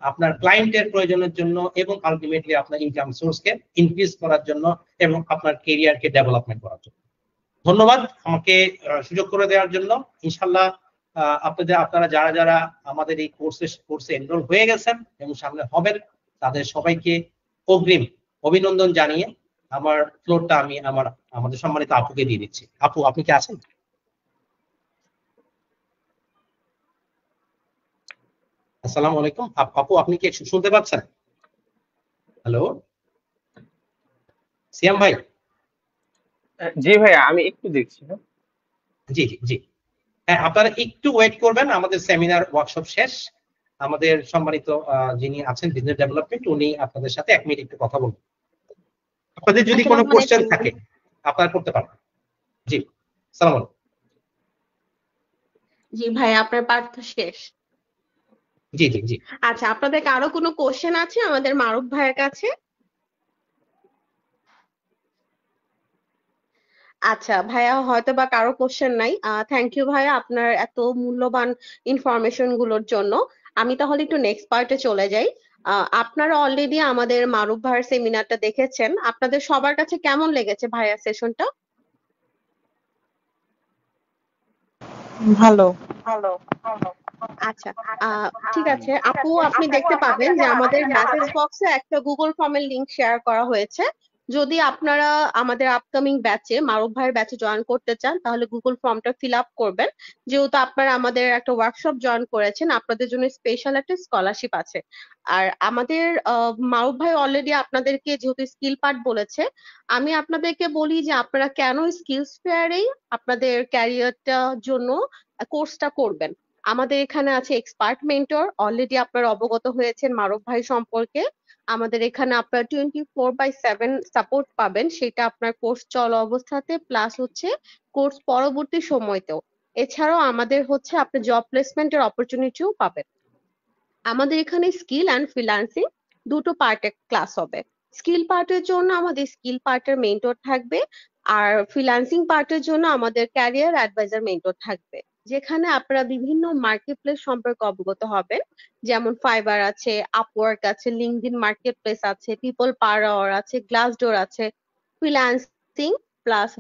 আপনার ক্লায়েন্টের প্রয়োজনের জন্য, এবং আলটিমেটলি আপনার ইনকাম সোর্সকে ইনক্রিজ করার জন্য, এবং আপনার ক্যারিয়ারকে ডেভেলপমেন্ট করার জন্য। ধন্যবাদ আমাকে সুযোগ করে দেওয়ার জন্য। ইনশাল্লাহ আপনারা যারা যারা আমাদের এই কোর্সে এনরোল হয়ে গেছেন এবং সামনে হবেন, তাদের সবাইকে অগ্রিম অভিনন্দন জানিয়ে আমার ফ্লোরটা আমি আমাদের সম্মানিত আপুকে দিয়ে দিচ্ছি। আপু, আপনি কি আছেন? আসসালামু আলাইকুম। আপু, আপনি কি শুনতে পাচ্ছেন? হ্যালো সিয়াম ভাই? জি ভাইয়া, আমি একটু দেখছি। হ্যাঁ, জি জি জি, হ্যাঁ, আপনারা একটু ওয়েট করবেন, আমাদের সেমিনার ওয়ার্কশপ শেষ। আমাদের সম্মানিত যিনি আছেন বিজনেস ডেভেলপমেন্ট, উনি আপনাদের সাথে 1 মিনিট একটু কথা বলবেন। আপনাদের যদি কোনো আসসালামু কোশ্চেন আলাইকুম। থাকে আপনারা করতে পারেন। জি, সালাম আলাইকুম। জি ভাই, আপনার পাঠ তো শেষ। জি জি জি, আচ্ছা, আপনাদের আরো কোনো কোশ্চেন আছে আমাদের মারুফ ভাইয়ের কাছে? আচ্ছা ভাইয়া, হয়তো বা কারো কোশ্চেন নাই। থ্যাংক ইউ ভাইয়া আপনার এত মূল্যবান ইনফরমেশন গুলোর জন্য। আমি তাহলে একটু নেক্সট পার্টে চলে যাই। আপনারা অলরেডি আমাদের মারুফ ভাইয়ের সেমিনারটা দেখেছেন, আপনাদের সবার কাছে কেমন লেগেছে ভাইয়া সেশনটা? ভালো। আচ্ছা, ঠিক আছে আপু, আপনি দেখতে পাবেন যে আমাদের মেসেজ বক্সে একটা গুগল ফর্মের লিংক শেয়ার করা হয়েছে। যদি আপনারা আমাদের আপকামিং ব্যাচে, মারুফ ভাইয়ের ব্যাচে জয়েন করতে চান, তাহলে গুগল ফর্মটা ফিল আপ করবেন। যেহেতু আপনারা আমাদের একটা ওয়ার্কশপ জয়েন করেছেন, আপনাদের জন্য স্পেশাল একটা স্কলারশিপ আছে। আর আমাদের মারুফ ভাই অলরেডি আপনাদেরকে যেহেতু স্কিল পার্ট বলেছে, আমি আপনাদেরকে বলি যে আপনারা কেন স্কিলস ফেয়ারেই আপনাদের ক্যারিয়ারটার জন্য কোর্সটা করবেন। আমাদের এখানে আছে এক্সপার্ট মেন্টর, অলরেডি আপনারা অবগত হয়েছেন মারুফ ভাই সম্পর্কে। আমাদের এখানে আপনার 24/7 সাপোর্ট পাবেন, সেটা আপনার কোর্স চলা অবস্থাতে প্লাস হচ্ছে কোর্স পরবর্তী সময়তেও। এছাড়াও আমাদের হচ্ছে আপনি জব প্লেসমেন্টের অপরচুনিটিও পাবেন। আমাদের এখানে স্কিল অ্যান্ড ফ্রিল্যান্সিং দুটো পার্টে ক্লাস হবে। স্কিল পার্টের জন্য আমাদের স্কিল পার্টের মেন্টর থাকবে, আর ফ্রিল্যান্সিং পার্টের জন্য আমাদের ক্যারিয়ার অ্যাডভাইজার মেন্টর থাকবে। যেখানে আপনারা বিভিন্ন মার্কেটপ্লেস সম্পর্কে অবগত হবেন, যেমন ফাইবার আছে, আপওয়ার্ক আছে, লিঙ্কডইন মার্কেটপ্লেস আছে, পিপল পার আওয়ার আছে, গ্লাসডোর আছে, ফ্রিল্যান্সিং প্লাস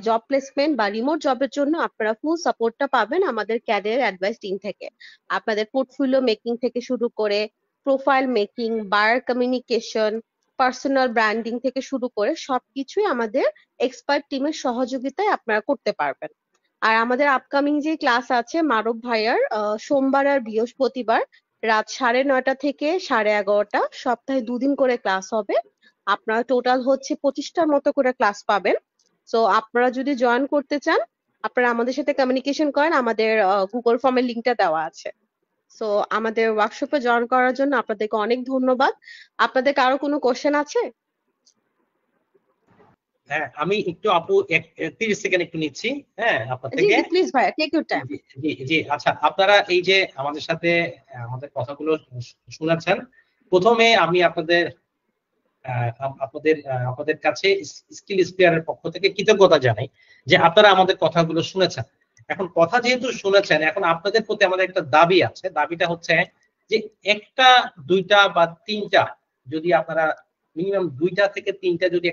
জব প্লেসমেন্ট বা রিমোট জবের জন্য আপনারা ফুল সাপোর্টটা পাবেন আমাদের ক্যারিয়ার অ্যাডভাইস টিম থেকে। আপনাদের পোর্টফোলিও মেকিং থেকে শুরু করে profile making, buyer communication, personal branding থেকে শুরু করে সবকিছুই আমাদের এক্সপার্ট টিমের সহযোগিতায় আপনারা করতে পারবেন। আর আমাদের আপকামিং যে ক্লাস আছে মারুফ ভাইয়ার, সোমবার আর বৃহস্পতিবার রাত 9:30 থেকে 11:30, সপ্তাহে 2 দিন করে ক্লাস হবে। আপনারা টোটাল হচ্ছে 25টার মতো করে ক্লাস পাবেন। সো আপনারা যদি জয়েন করতে চান, আপনারা আমাদের সাথে কমিউনিকেশন করেন, আমাদের গুগল ফর্মের লিঙ্কটা দেওয়া আছে। সো আমাদের ওয়ার্কশপে জয়েন করার জন্য আপনাদেরকে অনেক ধন্যবাদ। আপনাদের কারো কোনো কোশ্চেন আছে? হ্যাঁ, আমি একটু আপু 30 সেকেন্ড একটু নিচ্ছি, হ্যাঁ, আপনার জি থেকে। জি প্লিজ ভাইয়া, টেক ইউর টাইম। জি জি জি, আচ্ছা, আপনারা এই যে আমাদের সাথে আমাদের কথাগুলো শোনাচ্ছেন, প্রথমে আমি আপনাদের আপনাদের কাছে স্কিল স্পেয়ারের পক্ষ থেকে কৃতজ্ঞতা জানাই যে আপনারা আমাদের কথাগুলো শুনেছেন। এখন কথা যেহেতু শুনেছেন, এখন আপনাদের প্রতি আমাদের একটা দাবি আছে। দাবিটা হচ্ছে যে একটা, দুইটা বা তিনটা, যদি আপনারা মিনিমাম 2টা থেকে 3টা যদি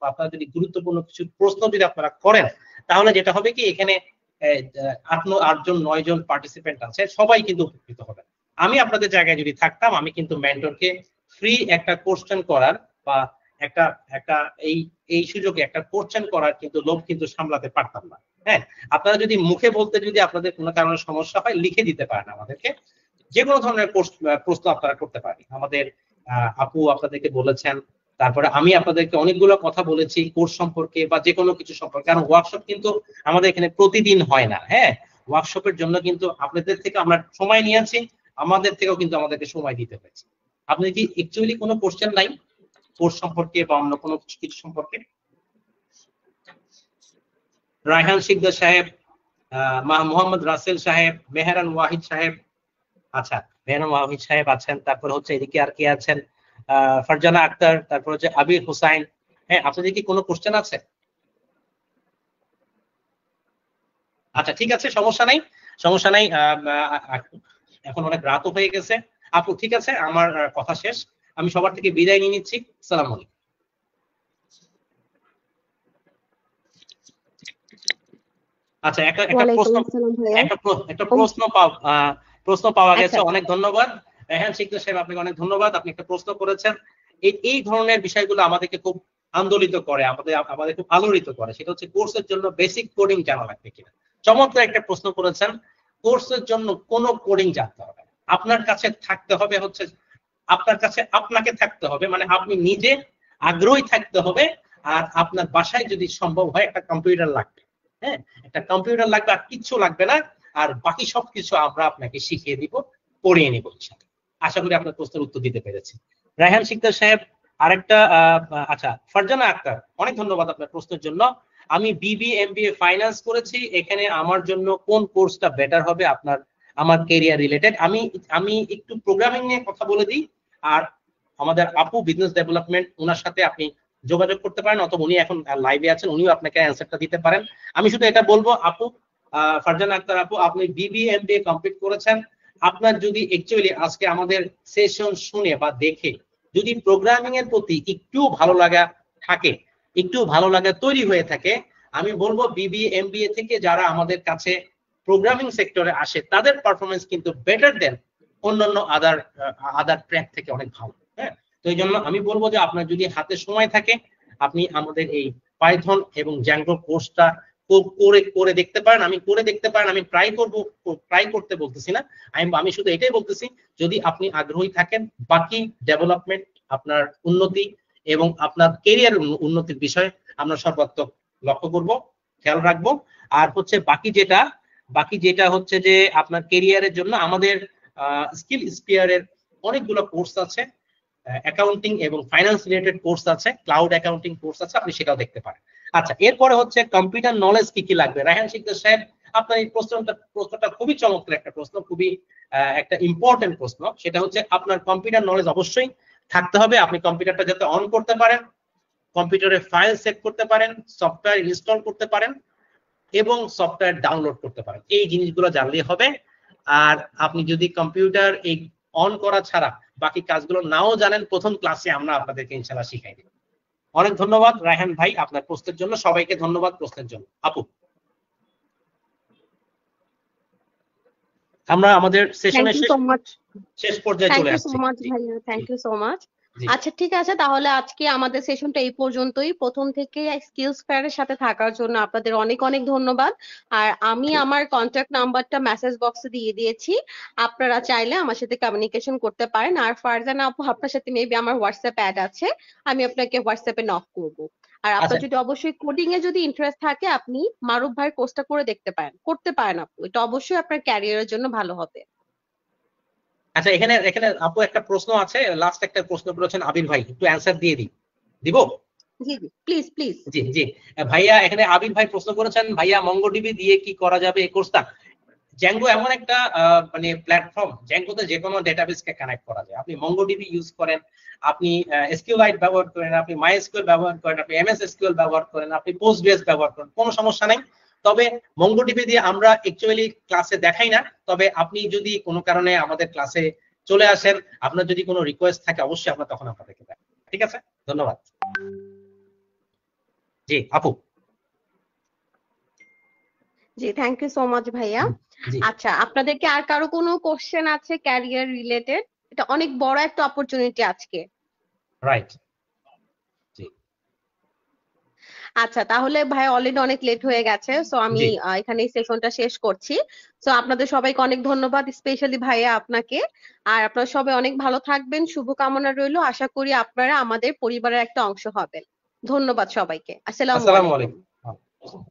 আপনারা যদি গুরুত্বপূর্ণ কিছু প্রশ্ন যদি আপনারা করেন, তাহলে যেটা হবে কি, এখানে 8জন 9জন পার্টিসিপেন্ট আছে, সবাই কিন্তু উপকৃত হবে। আমি আপনাদের জায়গায় যদি থাকতাম, আমি কিন্তু মেন্টরকে ফ্রি একটা কোশ্চেন করার বা একটা একটা এই এই সুযোগে একটা কোশ্চেন করার কিন্তু লোভ কিন্তু সামলাতে পারতাম না। হ্যাঁ, আপনারা যদি মুখে বলতে যদি আপনাদের কোনো কারণে সমস্যা হয়, লিখে দিতে পারেন আমাদেরকে, যে কোনো ধরনের প্রশ্ন আপনারা করতে পারেন। আমাদের আপু আপনাদেরকে বলেছেন, তারপরে আমি আপনাদেরকে অনেকগুলো কথা বলেছি কোর্স সম্পর্কে বা যে কোনো কিছু সম্পর্কে, কারণ ওয়ার্কশপ কিন্তু আমাদের এখানে প্রতিদিন হয় না। হ্যাঁ, ওয়ার্কশপের জন্য কিন্তু আপনাদের থেকে আমরা সময় নিয়েছি, আমাদের থেকেও কিন্তু আমাদেরকে সময় দিতে হয়েছে। আপনি কি অ্যাকচুয়ালি কোনো কোশ্চেন নাই কোর্স সম্পর্কে বা অন্য কোনো কিছু সম্পর্কে? রায়হান শিকদার সাহেব, মোহাম্মদ রাসেল সাহেব, মেহরান ওয়াহিদ সাহেব, আচ্ছা, মেহরান ওয়াহিদ সাহেব আছেন, তারপর হচ্ছে এদিকে আর কে আছেন, ফারজানা আক্তার, তারপর হচ্ছে আবির হুসাইন। হ্যাঁ, আপনাদের কি কোনো কোশ্চেন আছে? আচ্ছা, ঠিক আছে, সমস্যা নাই, সমস্যা নাই। এখন অনেক রাতও হয়ে গেছে আপু, ঠিক আছে, আমার কথা শেষ। আমি সবার থেকে বিদায় নিয়ে নিচ্ছি। আসসালামু আলাইকুম। আচ্ছা, একটা একটা ওয়ালাইকুম প্রশ্ন আসসালাম ভাইয়া। একটা প্রশ্ন পাওয়া গেছে, আচ্ছা, অনেক ধন্যবাদ। রেহান শিকদার সাহেব, আপনাকে অনেক ধন্যবাদ, আপনি একটা প্রশ্ন করেছেন। এই ধরনের বিষয়গুলো আমাদেরকে খুব আন্দোলিত করে, আমাদের খুব আলোড়িত করে। সেটা হচ্ছে কোর্সের জন্য বেসিক কোডিং জানা লাগবে কিনা। চমৎকার একটা প্রশ্ন করেছেন। কোর্সের জন্য কোনো কোডিং জানতে হবে না। আপনার কাছে থাকতে হবে হচ্ছে, আপনাকে থাকতে হবে, মানে আপনি নিজে আগ্রহী থাকতে হবে। আর আপনার বাসায় যদি সম্ভব হয় একটা কম্পিউটার লাগবে। হ্যাঁ, একটা কম্পিউটার লাগবে, আর কিচ্ছু লাগবে না। আর বাকি সবকিছু আমরা আপনাকে শিখিয়ে দিব, পড়িয়ে নিব ইনশাআল্লাহ। আশা করি আপনার প্রশ্নের উত্তর দিতে পেরেছি। রায়হান শিকদার সাহেব আরেকটা, আচ্ছা, ফারজানা আক্তার, অনেক ধন্যবাদ আপনার প্রশ্নের জন্য। আমি এমবিএ ফাইন্যান্স করেছি, এখানে আমার জন্য কোন কোর্সটা বেটার হবে আমার ক্যারিয়ার রিলেটেড? আমি একটু প্রোগ্রামিং নিয়ে কথা বলে দিই। আর আমাদের আপু বিজনেস ডেভেলপমেন্ট, ওনার সাথে আপনি যোগাযোগ করতে পারেন, অথবা উনি এখন লাইভে আছেন, উনিও আপনাকে অ্যান্সারটা দিতে পারেন। আমি শুধু এটা বলবো, আপু, ফারজানা আক্তার আপু, আপনি এমবিএ কমপ্লিট করেছেন। আপনার যদি অ্যাকচুয়ালি আজকে আমাদের সেশন শুনে বা দেখে যদি প্রোগ্রামিং এর প্রতি একটু ভালো লাগা থাকে, একটু ভালো লাগা তৈরি হয়ে থাকে, আমি বলবো এমবিএ থেকে যারা আমাদের কাছে প্রোগ্রামিং সেক্টরে আসে, তাদের পারফরমেন্স কিন্তু বেটার দেন অন্যান্য আদার ট্র্যাক থেকে অনেক ভালো। হ্যাঁ, তো এই জন্য আমি বলবো যে আপনার যদি হাতে সময় থাকে, আপনি আমাদের এই পাইথন এবং জ্যাঙ্গো কোর্সটা করে দেখতে পারেন। আমি ট্রাই করতে বলতেছি না, আমি শুধু এটাই বলতেছি, যদি আপনি আগ্রহী থাকেন, বাকি ডেভেলপমেন্ট, আপনার উন্নতি এবং আপনার কেরিয়ার উন্নতির বিষয়ে আমরা সর্বাত্মক লক্ষ্য করব, খেয়াল রাখবো। আর হচ্ছে বাকি যেটা হচ্ছে যে আপনার কেরিয়ারের জন্য আমাদের স্কিল স্পিয়ারের অনেকগুলো কোর্স আছে, অ্যাকাউন্টিং এবং ফাইন্যান্স রিলেটেড কোর্স আছে, ক্লাউড অ্যাকাউন্টিং কোর্স আছে, আপনি সেটাও দেখতে পারেন। আচ্ছা, এরপরে হচ্ছে কম্পিউটার নলেজ কি কি লাগবে। রায়হান শিকদার সাহেব, আপনার এই প্রশ্নটা খুবই চমৎকার একটা প্রশ্ন, খুবই একটা ইম্পর্টেন্ট প্রশ্ন। সেটা হচ্ছে আপনার কম্পিউটার নলেজ অবশ্যই থাকতে হবে। আপনি কম্পিউটারটা যাতে অন করতে পারেন, কম্পিউটারে ফাইল সেভ করতে পারেন, সফটওয়্যার ইনস্টল করতে পারেন, এবং সফটওয়্যার ডাউনলোড করতে পারেন। এই জিনিসগুলো জানলেই হবে। আর আপনি যদি কম্পিউটার এই অন করা ছাড়া বাকি কাজগুলো নাও জানেন, প্রথম ক্লাসে আমরা আপনাদেরকে ইনশাআল্লাহ শিখাই দেব। অনেক ধন্যবাদ রায়হান ভাই আপনার প্রশ্নের জন্য, সবাইকে ধন্যবাদ প্রশ্নের জন্য। আপু, আমরা আমাদের থ্যাংক সেশনের ইউ সো মাচ। শেষ পর্যায়ে থ্যাংক চলে ইউ সো আসছি। মাচ জি, ভাইয়া, থ্যাংক জি, ইউ সো মাচ। জি। আচ্ছা ঠিক আছে, তাহলে আজকে আমাদের সেশনটা এই পর্যন্তই। প্রথম থেকে স্কিলস ফেয়ারের সাথে থাকার জন্য আপনাদের অনেক অনেক ধন্যবাদ। আর আমি আমার কন্ট্যাক্ট নাম্বারটা মেসেজ বক্সে দিয়ে দিয়েছি, আপনারা চাইলে আমার সাথে কমিউনিকেশন করতে পারেন। আর ফারজানা আপু, আপনার সাথে মেবি আমার হোয়াটসঅ্যাপ অ্যাড আছে, আমি আপনাকে হোয়াটসঅ্যাপে নক করব। আর আপনার আচ্ছা যদি অবশ্যই কোডিং এ যদি ইন্টারেস্ট থাকে, আপনি মারুফ ভাইয়ের কোর্সটা করে দেখতে পারেন, করতে পারেন আপু, এটা অবশ্যই আপনার ক্যারিয়ারের জন্য ভালো হবে। আচ্ছা, এখানে এখানে আপু একটা প্রশ্ন আছে, লাস্ট একটা প্রশ্ন করেছেন আবির ভাই, একটু অ্যান্সার দিয়ে দিই, দিব? জি জি, প্লিজ প্লিজ। জি, জি। ভাইয়া এখানে আবির ভাই প্রশ্ন করেছেন, ভাইয়া মঙ্গোডিবি দিয়ে কি করা যাবে এই কোর্সটা? জ্যাঙ্গো এমন একটা মানে প্ল্যাটফর্ম, জ্যাঙ্গোতে যে কোনো ডেটাবেসকে কানেক্ট করা যায়। আপনি মঙ্গোডিবি ইউজ করেন, আপনি এসকিউএলাইট ব্যবহার করেন, আপনি মাইএসকিউএল ব্যবহার করেন, আপনি এমএস এসকিউএল ব্যবহার করেন, আপনি পোস্টগ্রেস ব্যবহার করেন, কোনো সমস্যা নেই। তবে মঙ্গোডিবি দিয়ে আমরা অ্যাকচুয়ালি ক্লাসে দেখাই না। তবে আপনি যদি কোনো কারণে আমাদের ক্লাসে চলে আসেন, আপনার যদি কোনো রিকোয়েস্ট থাকে, অবশ্যই আমরা তখন আপনাদেরকে দেখাবো। ঠিক আছে, ধন্যবাদ। জি আপু। জি, থ্যাংক ইউ সো মাচ ভাইয়া। জি, আচ্ছা, আপনাদেরকে আর কারো কোনো কোশ্চেন আছে ক্যারিয়ার রিলেটেড? এটা অনেক বড় একটা অপরচুনিটি আজকে। রাইট। জি, আচ্ছা, তাহলে ভাই অলরেডি অনেক লেট হয়ে গেছে, সো আমি জি। এখানে সেশনটা শেষ করছি। সো আপনাদের সবাইকে অনেক ধন্যবাদ, স্পেশালি ভাইয়া আপনাকে। আর আপনারা সবাই অনেক ভালো থাকবেন, শুভকামনা রইলো। আশা করি আপনারা আমাদের পরিবারের একটা অংশ হবেন। ধন্যবাদ সবাইকে। আসসালামু আসসালামু আলাইকুম। আলাইকুম।